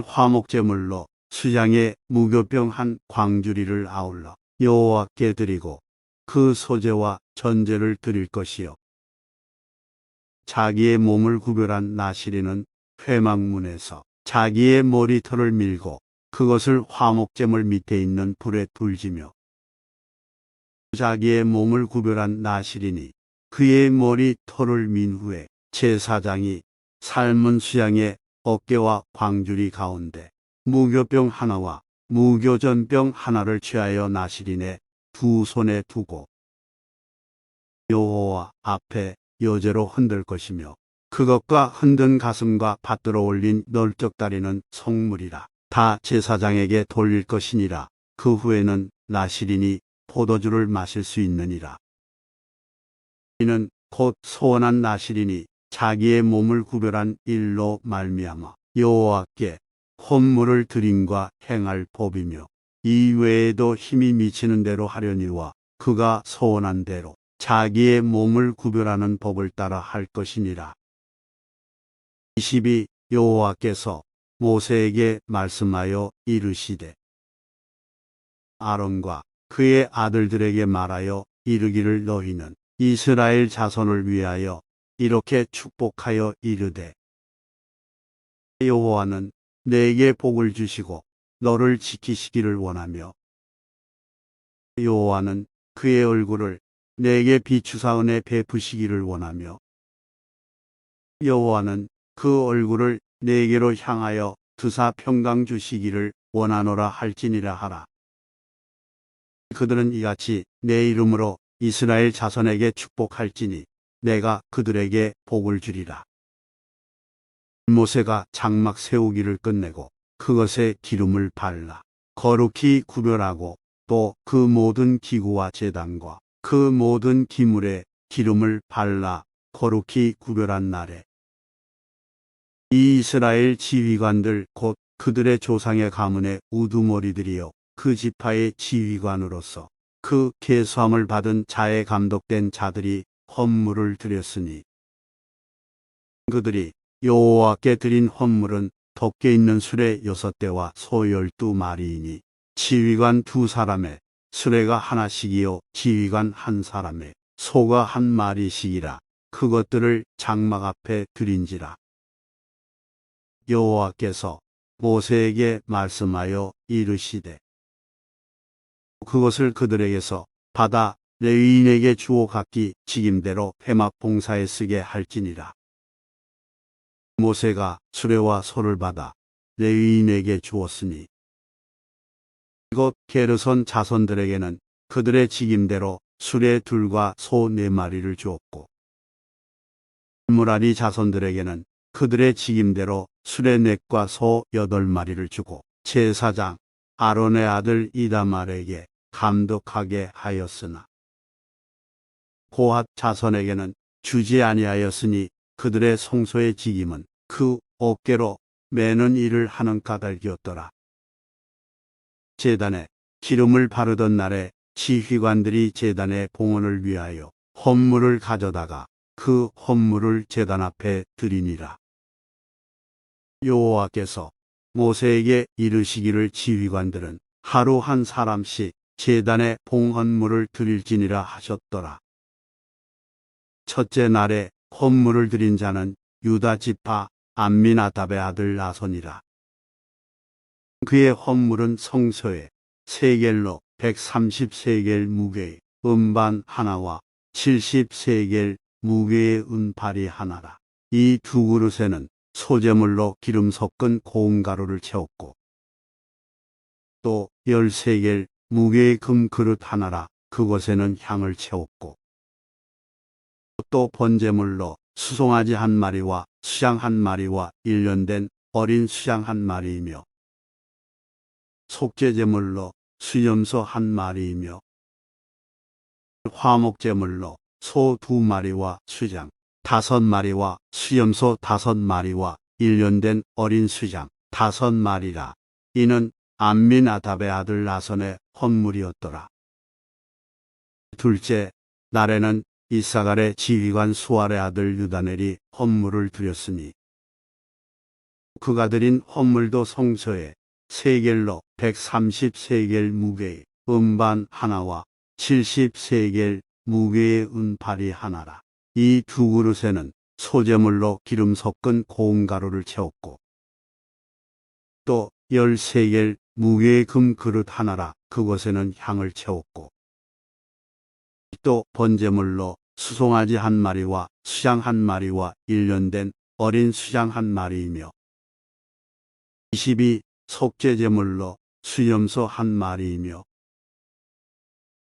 화목제물로 수양의 무교병 1광주리를 아울러 여호와께 드리고 그 소제와 전제를 드릴 것이요 자기의 몸을 구별한 나실인은 회막문에서 자기의 머리털을 밀고 그것을 화목제물 밑에 있는 불에 불지며 자기의 몸을 구별한 나실인이 그의 머리털을 민 후에 제사장이 삶은 수양의 어깨와 광주리 가운데 무교병 하나와 무교전병 하나를 취하여 나실인의 두 손에 두고 여호와 앞에 여제로 흔들 것이며 그것과 흔든 가슴과 받들어 올린 널쩍다리는 성물이라. 다 제사장에게 돌릴 것이니라. 그 후에는 나실인이 포도주를 마실 수 있느니라. 이는 곧 소원한 나실인이 자기의 몸을 구별한 일로 말미암아 여호와께 헌물을 드림과 행할 법이며 이 외에도 힘이 미치는 대로 하려니와 그가 소원한 대로 자기의 몸을 구별하는 법을 따라 할 것이니라. 22. 여호와께서 모세에게 말씀하여 이르시되 아론과 그의 아들들에게 말하여 이르기를 너희는 이스라엘 자손을 위하여 이렇게 축복하여 이르되 여호와는 내게 복을 주시고 너를 지키시기를 원하며 여호와는 그의 얼굴을 내게 비추사 은혜 베푸시기를 원하며 여호와는 그 얼굴을 내게로 향하여 드사 평강 주시기를 원하노라 할지니라 하라. 그들은 이같이 내 이름으로 이스라엘 자손에게 축복할지니 내가 그들에게 복을 주리라. 모세가 장막 세우기를 끝내고 그것에 기름을 발라 거룩히 구별하고 또 그 모든 기구와 제단과 그 모든 기물에 기름을 발라 거룩히 구별한 날에 이 이스라엘 지휘관들 곧 그들의 조상의 가문의 우두머리들이요 그 지파의 지휘관으로서 그 계수함을 받은 자에 감독된 자들이 헌물을 드렸으니 그들이 여호와께 드린 헌물은 덮개 있는 수레 6대와 소 12마리이니 지휘관 2사람의 수레가 하나씩이요 지휘관 1사람의 소가 1마리씩이라. 그것들을 장막 앞에 드린지라. 여호와께서 모세에게 말씀하여 이르시되 그것을 그들에게서 받아 레위인에게 주어 각기 직임대로 회막 봉사에 쓰게 할지니라. 모세가 수레와 소를 받아 레위인에게 주었으니 곧 게르손 자손들에게는 그들의 직임대로 수레 2과 소 4마리를 주었고 무라리 자손들에게는 그들의 직임대로 수레 4과 소 8마리를 주고 제사장 아론의 아들 이다말에게 감독하게 하였으나 고핫 자손에게는 주지 아니하였으니 그들의 성소의 직임은 그 어깨로 매는 일을 하는 까닭이었더라. 제단에 기름을 바르던 날에 지휘관들이 제단의 봉헌을 위하여 헌물을 가져다가 그 헌물을 제단 앞에 드리니라. 여호와께서 모세에게 이르시기를 지휘관들은 하루 한 사람씩 제단에 봉헌물을 드릴지니라 하셨더라. 첫째 날에 헌물을 드린 자는 유다 지파 암미나답의 아들 나손이라. 그의 헌물은 성소에 세겔로 130세겔 무게의 음반 하나와 70세겔 무게의 은발이 하나라. 이 2그릇에는 소제물로 기름 섞은 고운 가루를 채웠고 또 10세겔 무게의 금그릇 하나라. 그것에는 향을 채웠고 또 번제물로 수송아지 1마리와 수양 1마리와 1년 어린 수양 1마리이며 속죄제물로 수염소 1마리이며 화목제물로 소 2마리와 수장 5마리와 수염소 5마리와 1년 어린 수장 5마리라. 이는 암미나답의 아들 나손의 헌물이었더라. 둘째 날에는 이사갈의 지휘관 수알의 아들 유다넬이 헌물을 드렸으니 그가 드린 헌물도 성소에 세겔로 130세겔 무게의 음반 하나와 70세겔 무게의 은발이 하나라. 이 2그릇에는 소제물로 기름 섞은 고운 가루를 채웠고 또 10세겔 무게의 금그릇 하나라. 그것에는 향을 채웠고 또 번제물로 수송아지 1마리와 수양 1마리와 1년 어린 수양 1마리이며 20이 속죄제물로 수염소 1마리이며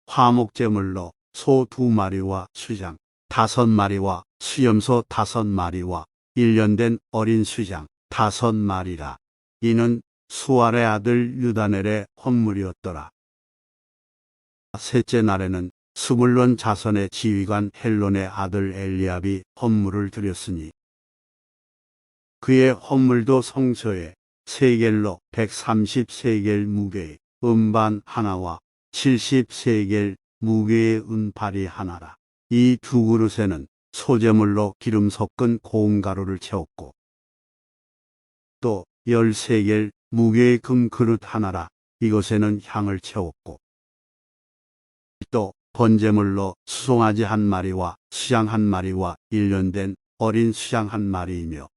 화목제물로 소 2마리와 수장 5마리와 수염소 5마리와 1년 어린 수장 5마리라. 이는 수알의 아들 유다넬의 헌물이었더라. 셋째 날에는 스불론 자손의 지휘관 헬론의 아들 엘리압이 헌물을 드렸으니 그의 헌물도 성소에 세겔로 130세겔 무게의 음반 하나와 70세겔 무게의 은발이 하나라. 이 2그릇에는 소제물로 기름 섞은 고운 가루를 채웠고 또 10세겔 무게의 금그릇 하나라. 이것에는 향을 채웠고 또 번제물로 수송아지 1마리와 수양 1마리와 1년 어린 수양 1마리이며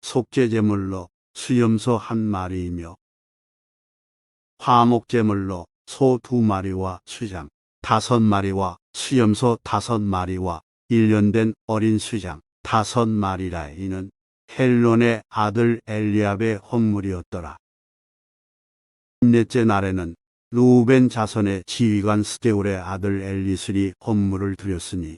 속죄제물로 수염소 1마리이며 화목제물로 소 2마리와 수장 5마리와 수염소 5마리와 1년 어린 수장 5마리라. 이는 헬론의 아들 엘리압의 헌물이었더라. 10넷째 날에는 르우벤 자손의 지휘관 스데울의 아들 엘리술이 헌물을 드렸으니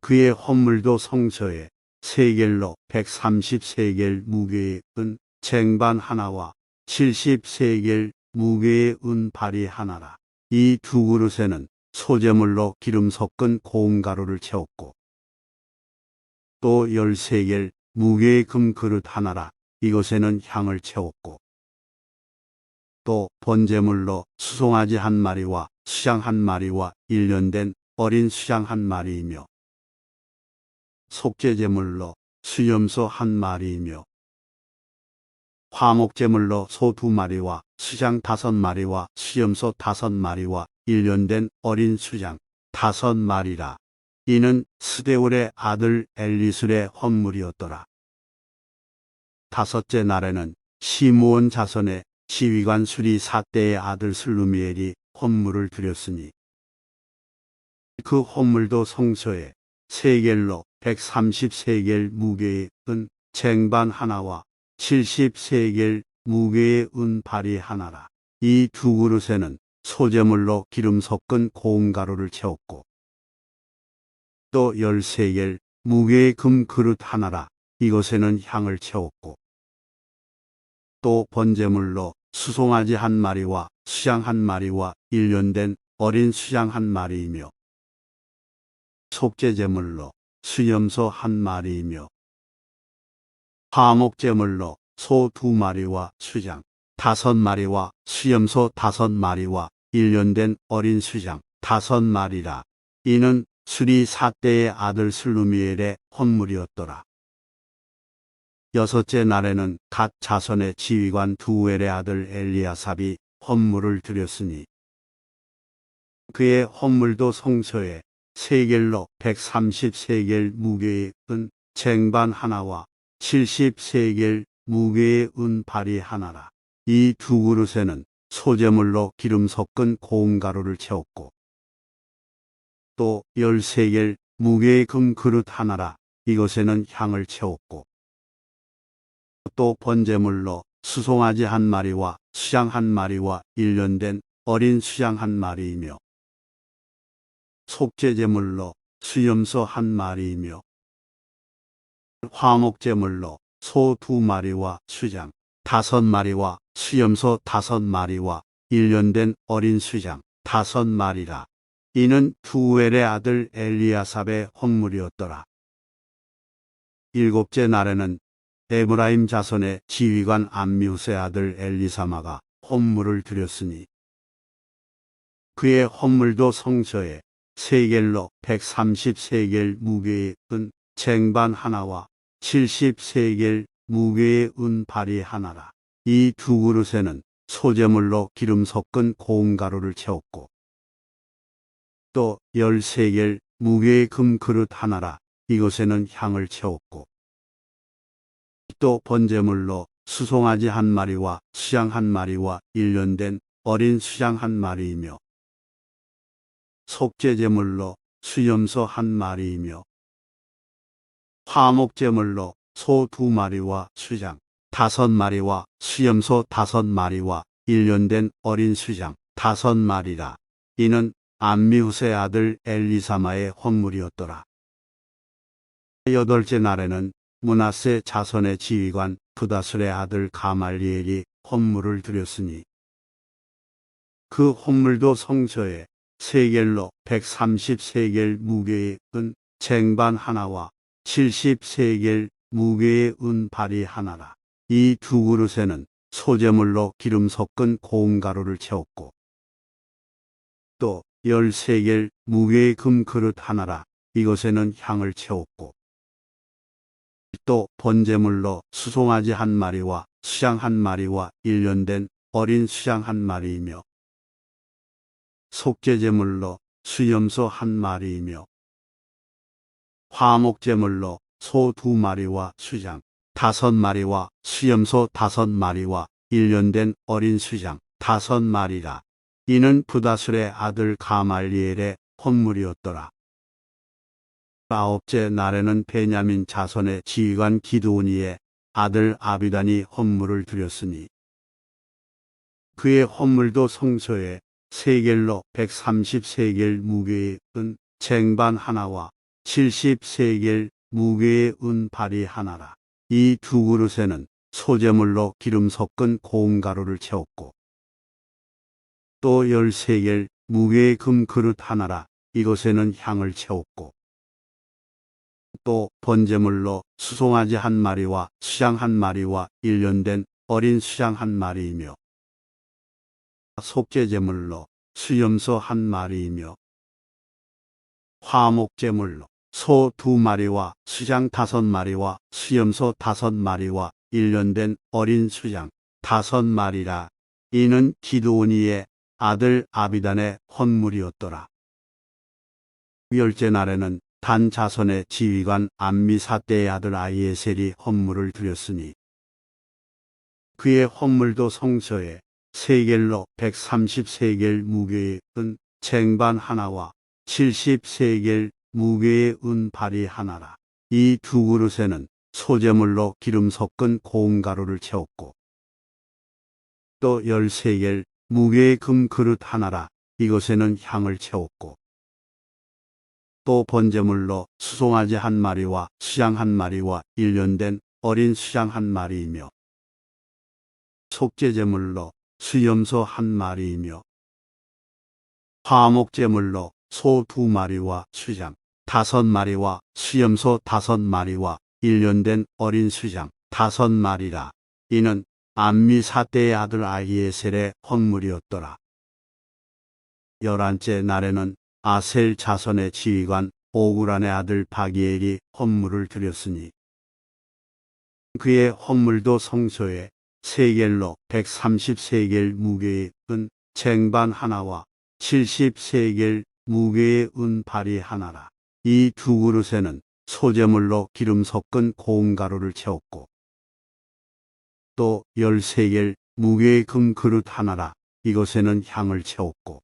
그의 헌물도 성소에 세겔로 130세겔 무게의 은 쟁반 하나와 70세겔 무게의 은 발이 하나라. 이 두 그릇에는 소재물로 기름 섞은 고운 가루를 채웠고 또 13겔 무게의 금 그릇 하나라. 이것에는 향을 채웠고 또 번제물로 수송아지 한 마리와 수양 한 마리와 일년된 어린 수양 한 마리이며 속죄제물로 수염소 한 마리이며 화목제물로 소 2마리와 수양 5마리와 수염소 5마리와 일년된 어린 수양 5마리라. 이는 스데울의 아들 엘리술의 헌물이었더라. 5째 날에는 시므온 자손의 지휘관 수리사대의 아들 슬루미엘이 헌물을 드렸으니 그 헌물도 성소에 세겔로 130세겔 무게의 은 쟁반 하나와 70세겔 무게의 은 발이 하나라. 이 두 그릇에는 소재물로 기름 섞은 고운 가루를 채웠고 또 13겔 무게의 금 그릇 하나라. 이것에는 향을 채웠고 또 번제물로 수송아지 한 마리와 수양 한 마리와 일년된 어린 수양 한 마리이며 속죄제물로 수염소 한 마리이며 화목제물로 소 2마리와 수양 5마리와 수염소 5마리와 일년된 어린 수양 5마리라. 이는 수리사대의 아들 슬루미엘의 헌물이었더라. 6째 날에는 갓 자손의 지휘관 두엘의 아들 엘리아삽이 헌물을 드렸으니 그의 헌물도 성소에 세겔로 130세겔 무게의 은 쟁반 하나와 70세겔 무게의 은 발이 하나라. 이 두 그릇에는 소재물로 기름 섞은 고운 가루를 채웠고 또 13겔 무게의 금 그릇 하나라. 이것에는 향을 채웠고 또 번제물로 수송아지 한 마리와 수양 한 마리와 일년된 어린 수양 한 마리이며 속죄제물로 수염소 한 마리이며 화목제물로 소 2마리와 수양 5마리와 수염소 5마리와 일년된 어린 수양 5마리라. 이는 두엘의 아들 엘리아삽의 헌물이었더라. 7째 날에는 에브라임 자손의 지휘관 암미우스의 아들 엘리사마가 헌물을 드렸으니 그의 헌물도 성소에 세겔로 130세겔 무게의 은 쟁반 하나와 70세겔 무게의 은 발이 하나라. 이 두 그릇에는 소재물로 기름 섞은 고운 가루를 채웠고 또 13겔 무게의 금 그릇 하나라. 이것에는 향을 채웠고 또 번제물로 수송아지 한 마리와 수양 한 마리와 일년된 어린 수양 한 마리이며 속죄제물로 수염소 한 마리이며 화목제물로 소 2마리와 수양 5마리와 수염소 5마리와 일년된 어린 수양 5마리라. 이는 암미후스의 아들 엘리사마의 헌물이었더라. 8째 날에는 므낫세 자손의 지휘관 부다술의 아들 가말리엘이 헌물을 드렸으니 그 헌물도 성소에 세겔로 130세겔 무게의 은 쟁반 하나와 70세겔 무게의 은 발이 하나라. 이 두 그릇에는 소재물로 기름 섞은 고운 가루를 채웠고 또 13겔 무게의 금 그릇 하나라. 이것에는 향을 채웠고 또 번제물로 수송아지 한 마리와 수양 한 마리와 일년된 어린 수양 한 마리이며 속죄제물로 수염소 한 마리이며 화목제물로 소 2마리와 수양 5마리와 수염소 5마리와 일년된 어린 수양 5마리라. 이는 부다술의 아들 가말리엘의 헌물이었더라. 9째 날에는 베냐민 자손의 지휘관 기드온이의 아들 아비단이 헌물을 드렸으니 그의 헌물도 성소에 세겔로 130세겔 무게의 은 쟁반 하나와 70세겔 무게의 은 발이 하나라. 이 두 그릇에는 소재물로 기름 섞은 고운 가루를 채웠고 또 10세겔 무게의 금 그릇 하나라. 이것에는 향을 채웠고 또 번제물로 수송아지 한 마리와 수양 한 마리와 일년된 어린 수양 한 마리이며 속죄제물로 수염소 한 마리이며 화목제물로 소 2마리와 수양 5마리와 수염소 5마리와 일년된 어린 수양 5마리라. 이는 기드온이의 아들 아비단의 헌물이었더라. 10째 날에는 단 자손의 지휘관 암미사대의 아들 아히에셀이 헌물을 드렸으니 그의 헌물도 성소에 세겔로 130세겔 무게의 은 쟁반 하나와 70세겔 무게의 은 발이 하나라. 이 두 그릇에는 소재물로 기름 섞은 고운 가루를 채웠고 또 10세겔 무게의 금 그릇 하나라. 이것에는 향을 채웠고 또 번제물로 수송아지 한 마리와 수양 한 마리와 일년된 어린 수양 한 마리이며 속죄제물로 수염소 한 마리이며 화목제물로 소 2마리와 수양 5마리와 수염소 5마리와 일년된 어린 수양 5마리라. 이는 암미사대의 아들 아히에셀의 헌물이었더라. 11째 날에는 아셀 자손의 지휘관 오그란의 아들 바기엘이 헌물을 드렸으니 그의 헌물도 성소에 세겔로 130세겔 무게의 은 쟁반 하나와 70세겔 무게의 은 발이 하나라. 이 두 그릇에는 소재물로 기름 섞은 고운 가루를 채웠고 또 10세겔 무게의 금 그릇 하나라. 이것에는 향을 채웠고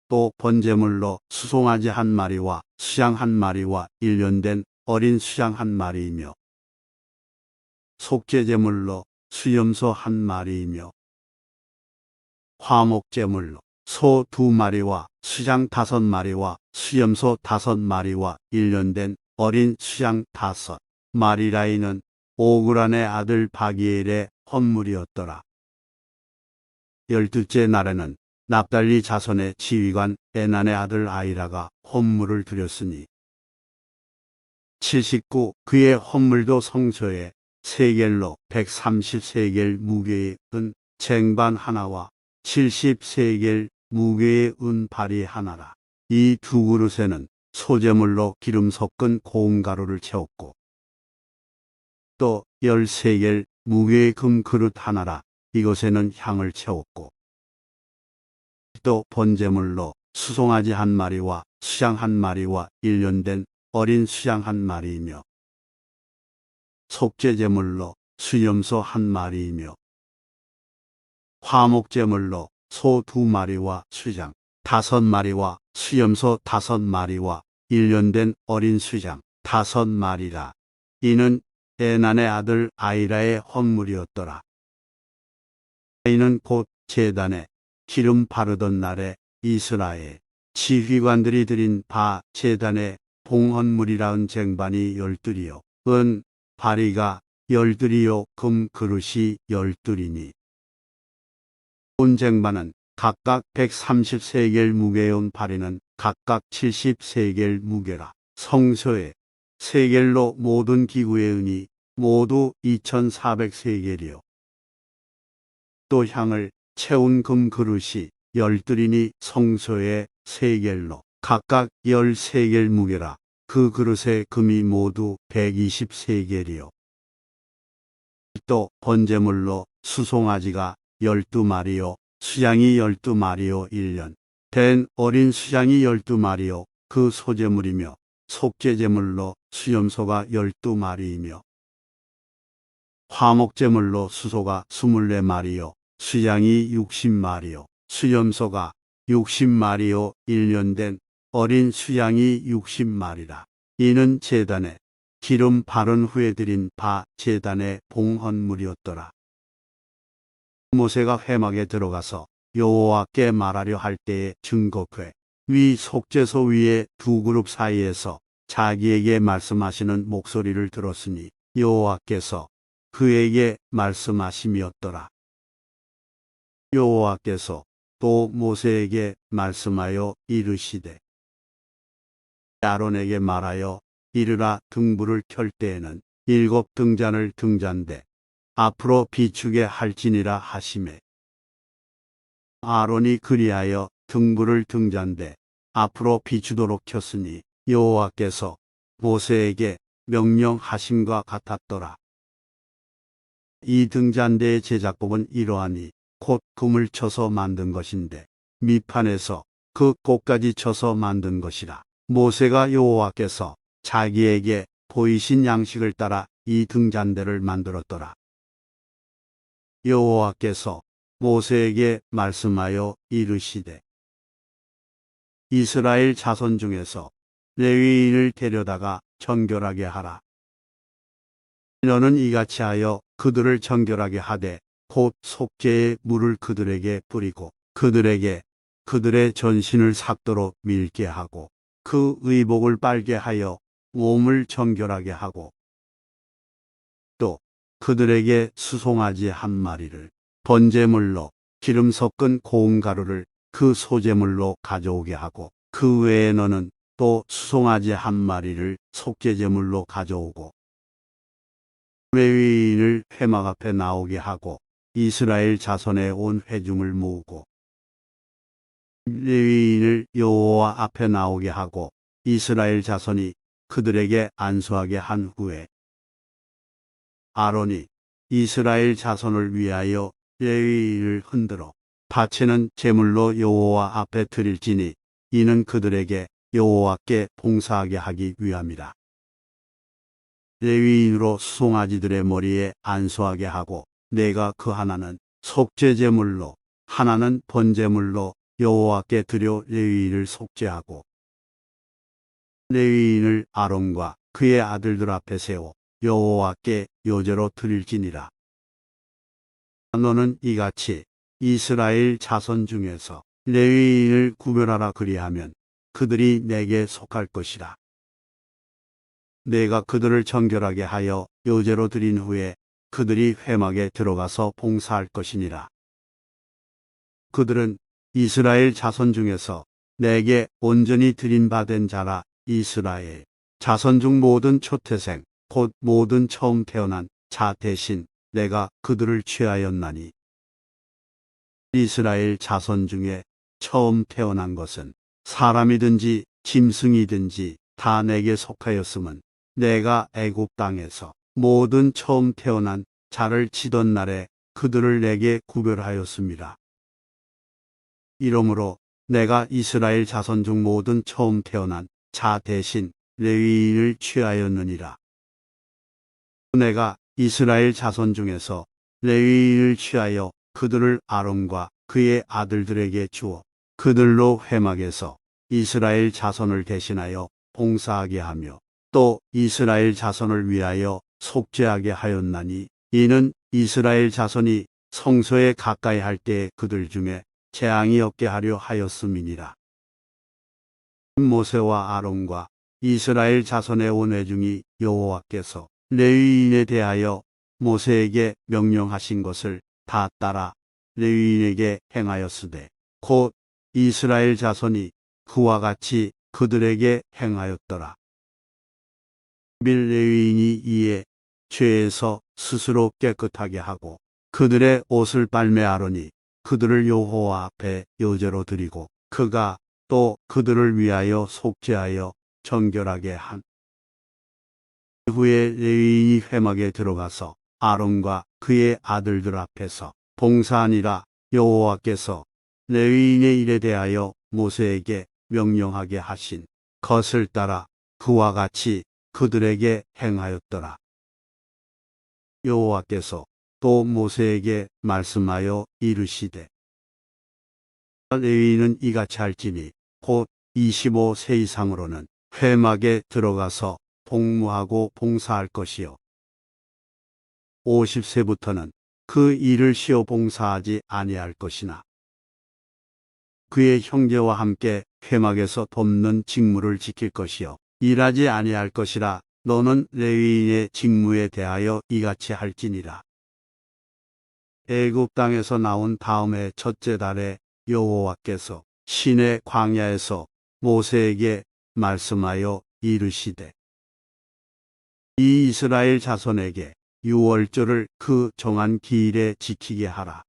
또 번제물로 수송아지 한 마리와 수양 한 마리와 일년된 어린 수양 한 마리이며 속죄제물로 수염소 한 마리이며 화목제물로 소 2마리와 수양 5마리와 수염소 5마리와 일년된 어린 수양 5마리라. 이는 오그란의 아들 바기엘의 헌물이었더라. 12째 날에는 납달리 자손의 지휘관 에난의 아들 아이라가 헌물을 드렸으니 79 그의 헌물도 성소에 세겔로 130세겔 무게의 은 쟁반 하나와 70세겔 무게의 은 발이 하나라. 이 두 그릇에는 소재물로 기름 섞은 고운 가루를 채웠고 또 10세겔 무게의 금 그릇 하나라. 이것에는 향을 채웠고 또 번제물로 수송아지 한 마리와 수양 한 마리와 일년된 어린 수양 한 마리이며 속죄제물로 수염소 한 마리이며 화목제물로 소 2마리와 수양 5마리와 수염소 5마리와 일년된 어린 수양 5마리라. 이는 에난의 아들 아이라의 헌물이었더라. 이는 곧 제단에 기름 바르던 날에 이스라엘 지휘관들이 드린 바 제단의 봉헌물이라은 쟁반이 12이요 은 바리가 12이요 금 그릇이 12이니 온 쟁반은 각각 130세겔 무게의 은 바리는 각각 70세겔 무게라. 성소에 세겔로 모든 기구의 은이 모두 2400세겔이요 또 향을 채운 금 그릇이 12이니 성소의 세겔로 각각 10세겔 무게라. 그 그릇의 금이 모두 120세겔이요 또 번제물로 수송아지가 12마리요 수양이 12마리요 일년 된 어린 수양이 12마리요 그 소재물이며 속죄제물로 수염소가 12마리이며 화목제물로 수소가 24마리요 수양이 60마리요 수염소가 60마리요 일년된 어린 수양이 60마리라. 이는 제단에 기름 바른 후에 드린 바 제단의 봉헌물이었더라. 모세가 회막에 들어가서 여호와께 말하려 할 때에 증거궤 위 속죄소 위에 두 그룹 사이에서 자기에게 말씀하시는 목소리를 들었으니 여호와께서 그에게 말씀하심이었더라. 여호와께서 또 모세에게 말씀하여 이르시되 아론에게 말하여 이르라 등불을 켤 때에는 7 등잔을 등잔대 앞으로 비추게 할지니라 하시매 아론이 그리하여 등불을 등잔대 앞으로 비추도록 켰으니 여호와께서 모세에게 명령하심과 같았더라. 이 등잔대의 제작법은 이러하니 곧 금을 쳐서 만든 것인데 밑판에서 그 꽃까지 쳐서 만든 것이라. 모세가 여호와께서 자기에게 보이신 양식을 따라 이 등잔대를 만들었더라. 여호와께서 모세에게 말씀하여 이르시되 이스라엘 자손 중에서 레위인을 데려다가 정결하게 하라. 너는 이같이 하여 그들을 정결하게 하되 곧 속죄의 물을 그들에게 뿌리고 그들에게 그들의 전신을 삭도록 밀게 하고 그 의복을 빨게 하여 몸을 정결하게 하고 또 그들에게 수송아지 1마리를 번제물로 기름 섞은 고운 가루를 그 소제물로 가져오게 하고 그 외에 너는 또 수송아지 1마리를 속죄제물로 가져오고 레위인을 회막 앞에 나오게 하고 이스라엘 자손의 온 회중을 모으고 레위인을 여호와 앞에 나오게 하고 이스라엘 자손이 그들에게 안수하게 한 후에 아론이 이스라엘 자손을 위하여 레위인을 흔들어 바치는 제물로 여호와 앞에 드릴지니 이는 그들에게 여호와께 봉사하게 하기 위함이라. 레위인으로 수송아지들의 머리에 안수하게 하고 내가 그 하나는 속죄제물로 하나는 번제물로 여호와께 드려 레위인을 속죄하고 레위인을 아론과 그의 아들들 앞에 세워 여호와께 요제로 드릴지니라. 너는 이같이 이스라엘 자손 중에서 레위인을 구별하라 그리하면 그들이 내게 속할 것이라. 내가 그들을 정결하게 하여 요제로 드린 후에 그들이 회막에 들어가서 봉사할 것이니라. 그들은 이스라엘 자손 중에서 내게 온전히 드린 바 된 자라. 이스라엘 자손 중 모든 초태생 곧 모든 처음 태어난 자 대신 내가 그들을 취하였나니 이스라엘 자손 중에 처음 태어난 것은 사람이든지 짐승이든지 다 내게 속하였음은 내가 애굽 땅에서 모든 처음 태어난 자를 치던 날에 그들을 내게 구별하였습니다. 이러므로 내가 이스라엘 자손 중 모든 처음 태어난 자 대신 레위인을 취하였느니라. 내가 이스라엘 자손 중에서 레위인을 취하여 그들을 아론과 그의 아들들에게 주어 그들로 회막에서 이스라엘 자손을 대신하여 봉사하게 하며 또 이스라엘 자손을 위하여 속죄하게 하였나니 이는 이스라엘 자손이 성소에 가까이 할 때에 그들 중에 재앙이 없게 하려 하였음이니라. 모세와 아론과 이스라엘 자손의 온 회중이 여호와께서 레위인에 대하여 모세에게 명령하신 것을 다 따라 레위인에게 행하였으되 곧 이스라엘 자손이 그와 같이 그들에게 행하였더라. 레위인이 이에 죄에서 스스로 깨끗하게 하고 그들의 옷을 빨매 아론이 그들을 여호와 앞에 요제로 드리고 그가 또 그들을 위하여 속죄하여 정결하게 한 후에 레위인이 회막에 들어가서 아론과 그의 아들들 앞에서 봉사하니라. 여호와께서 레위인의 일에 대하여 모세에게 명령하게 하신 것을 따라 그와 같이 그들에게 행하였더라. 여호와께서 또 모세에게 말씀하여 이르시되 레위인은 이같이 할지니 곧 25세 이상으로는 회막에 들어가서 복무하고 봉사할 것이요. 50세부터는 그 일을 쉬어 봉사하지 아니할 것이나 그의 형제와 함께 회막에서 돕는 직무를 지킬 것이요. 일하지 아니할 것이라 너는 레위인의 직무에 대하여 이같이 할지니라. 애굽 땅에서 나온 다음 해 첫째 달에 여호와께서 시내 광야에서 모세에게 말씀하여 이르시되 이 이스라엘 자손에게 유월절을 그 정한 기일에 지키게 하라.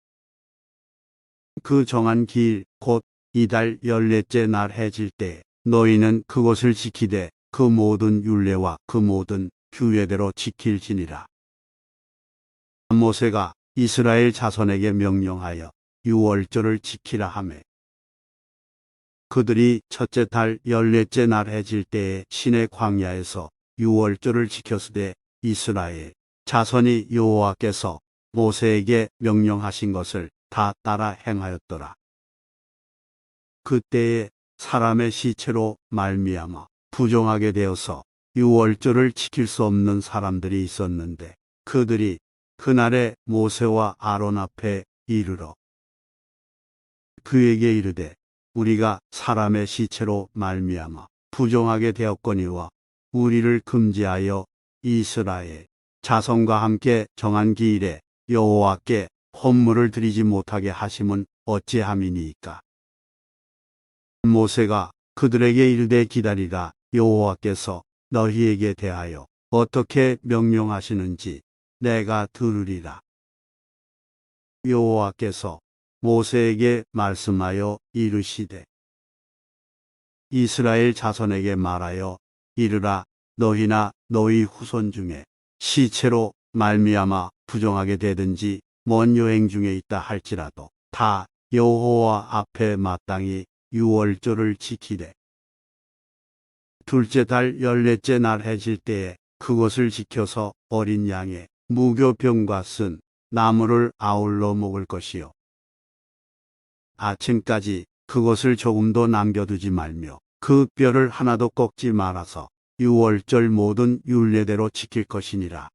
그 정한 기일 곧 이달 14째 날 해질 때 너희는 그것을 지키되 그 모든 율례와 그 모든 규례대로 지킬지니라. 모세가 이스라엘 자손에게 명령하여 유월절을 지키라 하매 그들이 첫째 달 14째 날 해질 때에 시내 광야에서 유월절을 지켰으되 이스라엘 자손이 여호와께서 모세에게 명령하신 것을 다 따라 행하였더라. 그때에 사람의 시체로 말미암아 부정하게 되어서 유월절을 지킬 수 없는 사람들이 있었는데 그들이 그날에 모세와 아론 앞에 이르러 그에게 이르되 우리가 사람의 시체로 말미암아 부정하게 되었거니와 우리를 금지하여 이스라엘 자손과 함께 정한 기일에 여호와께 헌물을 드리지 못하게 하심은 어찌함이니이까. 모세가 그들에게 이르되 기다리라. 여호와께서 너희에게 대하여 어떻게 명령하시는지 내가 들으리라. 여호와께서 모세에게 말씀하여 이르시되 이스라엘 자손에게 말하여 이르라. 너희나 너희 후손 중에 시체로 말미암아 부정하게 되든지 먼 여행 중에 있다 할지라도 다 여호와 앞에 마땅히 유월절을 지키되 둘째 달 14째 날 해질 때에 그것을 지켜서 어린 양의 무교병과 쓴 나무를 아울러 먹을 것이요. 아침까지 그것을 조금도 남겨두지 말며 그 뼈를 하나도 꺾지 말아서 유월절 모든 율례대로 지킬 것이니라.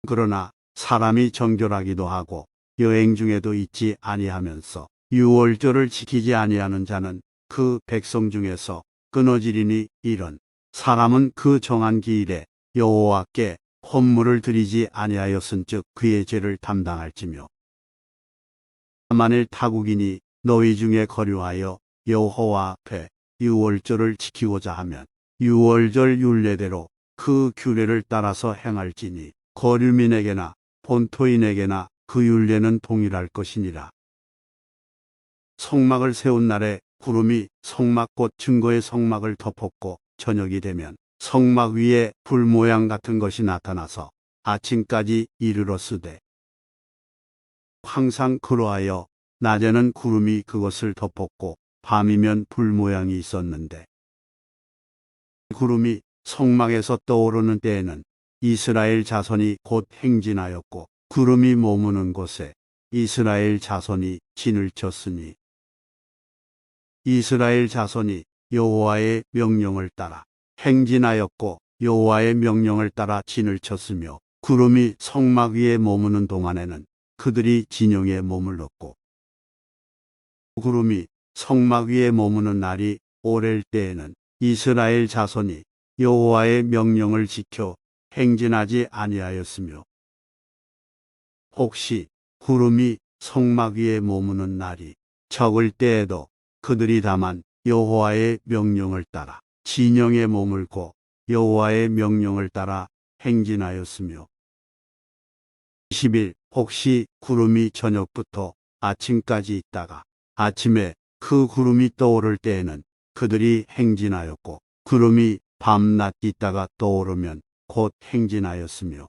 그러나 사람이 정결하기도 하고 여행 중에도 있지 아니하면서 유월절을 지키지 아니하는 자는 그 백성 중에서 끊어지리니 이런 사람은 그 정한 기일에 여호와께 헌물을 드리지 아니하였은즉 그의 죄를 담당할지며 만일 타국인이 너희 중에 거류하여 여호와 앞에 유월절을 지키고자 하면 유월절 율례대로 그 규례를 따라서 행할지니 거류민에게나 본토인에게나 그 율례는 동일할 것이니라. 성막을 세운 날에 구름이 성막꽃 증거의 성막을 덮었고 저녁이 되면 성막 위에 불 모양 같은 것이 나타나서 아침까지 이르렀으되 항상 그러하여 낮에는 구름이 그것을 덮었고 밤이면 불 모양이 있었는데 구름이 성막에서 떠오르는 때에는 이스라엘 자손이 곧 행진하였고 구름이 머무는 곳에 이스라엘 자손이 진을 쳤으니 이스라엘 자손이 여호와의 명령을 따라 행진하였고 여호와의 명령을 따라 진을 쳤으며 구름이 성막 위에 머무는 동안에는 그들이 진영에 머물렀고 구름이 성막 위에 머무는 날이 오랠 때에는 이스라엘 자손이 여호와의 명령을 지켜 행진하지 아니하였으며 혹시 구름이 성막 위에 머무는 날이 적을 때에도 그들이 다만 여호와의 명령을 따라 진영에 머물고 여호와의 명령을 따라 행진하였으며 20일 혹시 구름이 저녁부터 아침까지 있다가 아침에 그 구름이 떠오를 때에는 그들이 행진하였고 구름이 밤낮 있다가 떠오르면 곧 행진하였으며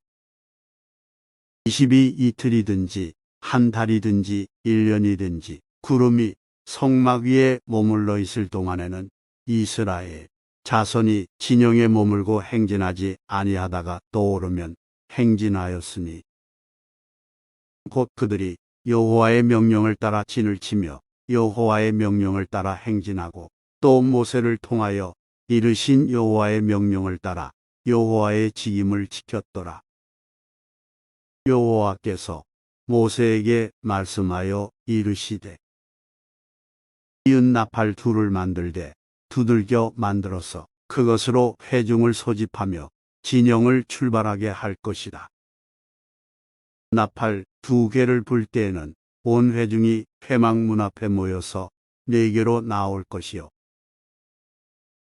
20이 이틀이든지 한 달이든지 1년이든지 구름이 성막 위에 머물러 있을 동안에는 이스라엘 자손이 진영에 머물고 행진하지 아니하다가 떠오르면 행진하였으니 곧 그들이 여호와의 명령을 따라 진을 치며 여호와의 명령을 따라 행진하고 또 모세를 통하여 이르신 여호와의 명령을 따라 여호와의 직임을 지켰더라. 여호와께서 모세에게 말씀하여 이르시되 이은 나팔 둘을 만들되 두들겨 만들어서 그것으로 회중을 소집하며 진영을 출발하게 할 것이다. 나팔 2개를 불 때에는 온 회중이 회막문 앞에 모여서 4개로 나올 것이요.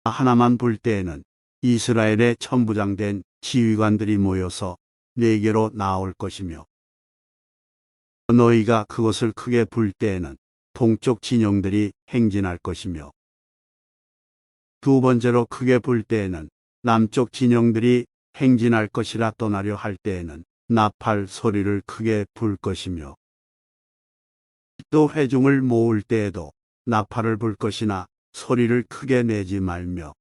하나만 불 때에는 이스라엘의 천부장된 지휘관들이 모여서 4개로 나올 것이며, 너희가 그것을 크게 불 때에는 동쪽 진영들이 행진할 것이며, 2번째로 크게 불 때에는 남쪽 진영들이 행진할 것이라 떠나려 할 때에는 나팔 소리를 크게 불 것이며, 또 회중을 모을 때에도 나팔을 불 것이나 소리를 크게 내지 말며,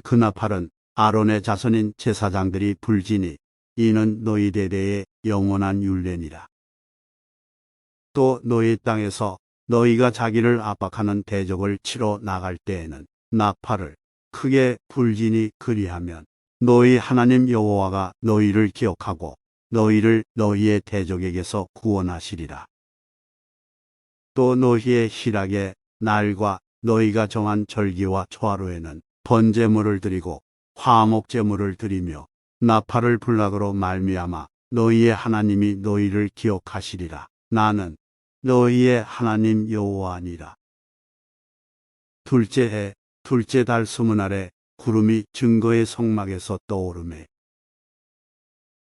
그 나팔은 아론의 자손인 제사장들이 불지니 이는 너희 대대의 영원한 율례니라. 또 너희 땅에서 너희가 자기를 압박하는 대적을 치러 나갈 때에는 나팔을 크게 불지니 그리하면 너희 하나님 여호와가 너희를 기억하고 너희를 너희의 대적에게서 구원하시리라. 또 너희의 희락의 날과 너희가 정한 절기와 초하루에는 번제물을 드리고 화목제물을 드리며 나팔을 불락으로 말미암아 너희의 하나님이 너희를 기억하시리라. 나는 너희의 하나님 여호와니라. 둘째 해 둘째 달 20날에 구름이 증거의 성막에서 떠오르매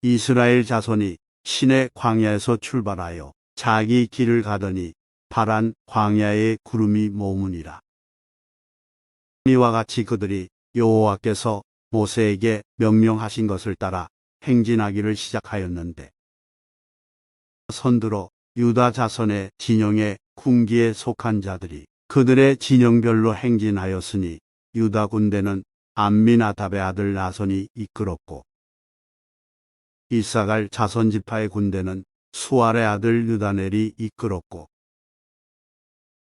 이스라엘 자손이 시내 광야에서 출발하여 자기 길을 가더니 파란 광야에 구름이 머무니라. 이와 같이 그들이 여호와께서 모세에게 명령하신 것을 따라 행진하기를 시작하였는데, 선두로 유다 자손의 진영의 군기에 속한 자들이 그들의 진영별로 행진하였으니 유다 군대는 암미나답의 아들 나손이 이끌었고, 이사갈 자손 지파의 군대는 수알의 아들 유다넬이 이끌었고,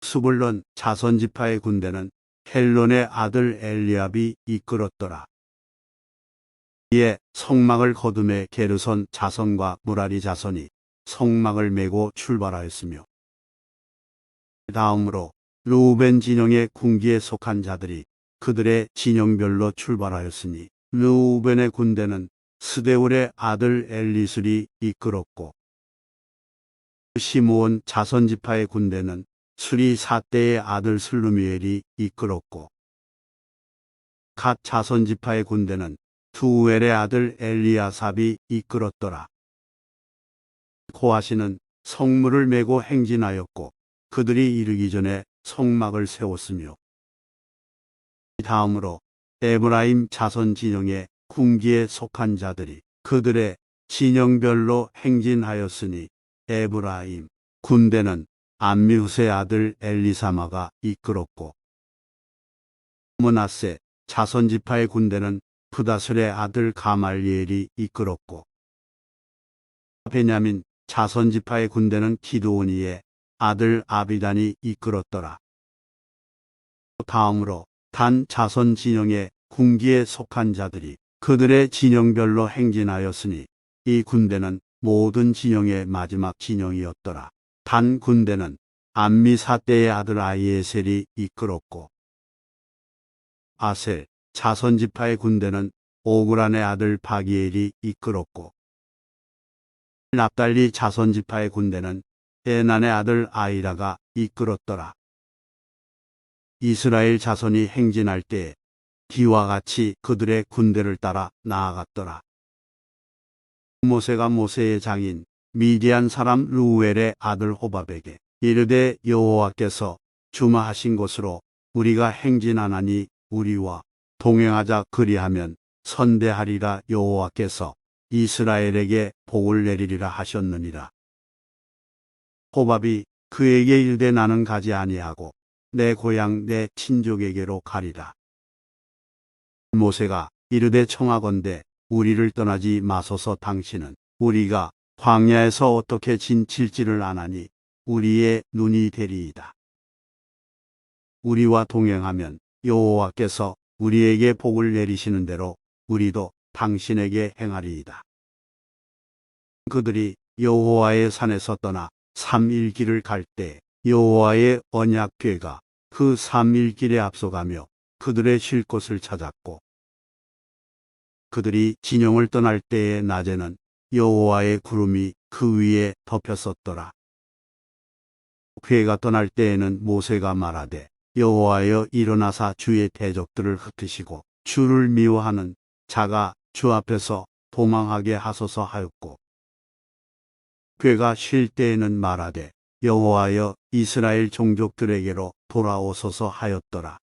스불론 자손 지파의 군대는 헬론의 아들 엘리압이 이끌었더라. 이에 성막을 거두매 게르손 자손과 무라리 자손이 성막을 메고 출발하였으며, 다음으로 르우벤 진영의 군기에 속한 자들이 그들의 진영별로 출발하였으니 르우벤의 군대는 스데울의 아들 엘리술이 이끌었고, 시므온 자손 지파의 군대는 수리 사대의 아들 슬루미엘이 이끌었고, 갓 자손 지파의 군대는 두엘의 아들 엘리아삽이 이끌었더라. 고하시는 성물을 메고 행진하였고 그들이 이르기 전에 성막을 세웠으며, 다음으로 에브라임 자손 진영의 군기에 속한 자들이 그들의 진영별로 행진하였으니 에브라임 군대는 암미후스의 아들 엘리사마가 이끌었고, 므낫세 자손 지파의 군대는 부다슬의 아들 가말리엘이 이끌었고, 베냐민 자손 지파의 군대는 기드오니의 아들 아비단이 이끌었더라. 다음으로 단 자손 진영의 군기에 속한 자들이 그들의 진영별로 행진하였으니 이 군대는 모든 진영의 마지막 진영이었더라. 단 군대는 암미사대의 아들 아이에셀이 이끌었고, 아셀 자손 지파의 군대는 오그란의 아들 바기엘이 이끌었고, 납달리 자손 지파의 군대는 에난의 아들 아이라가 이끌었더라. 이스라엘 자손이 행진할 때에 기와 같이 그들의 군대를 따라 나아갔더라. 모세가 모세의 장인 미디안 사람 르우엘의 아들 호밥에게 이르되 여호와께서 주마하신 곳으로 우리가 행진하나니 우리와 동행하자. 그리하면 선대하리라. 여호와께서 이스라엘에게 복을 내리리라 하셨느니라. 호밥이 그에게 이르되 나는 가지 아니하고 내 고향 내 친족에게로 가리라. 모세가 이르되 청하건대 우리를 떠나지 마소서. 당신은 우리가 광야에서 어떻게 진칠지를 아나니 우리의 눈이 되리이다. 우리와 동행하면 여호와께서 우리에게 복을 내리시는 대로 우리도 당신에게 행하리이다. 그들이 여호와의 산에서 떠나 삼일길을 갈 때 여호와의 언약궤가 그 삼일길에 앞서가며 그들의 쉴 곳을 찾았고, 그들이 진영을 떠날 때의 낮에는 여호와의 구름이 그 위에 덮였었더라. 궤가 떠날 때에는 모세가 말하되, 여호와여 일어나사 주의 대적들을 흩으시고 주를 미워하는 자가 주 앞에서 도망하게 하소서 하였고, 궤가 쉴 때에는 말하되 여호와여 이스라엘 종족들에게로 돌아오소서 하였더라.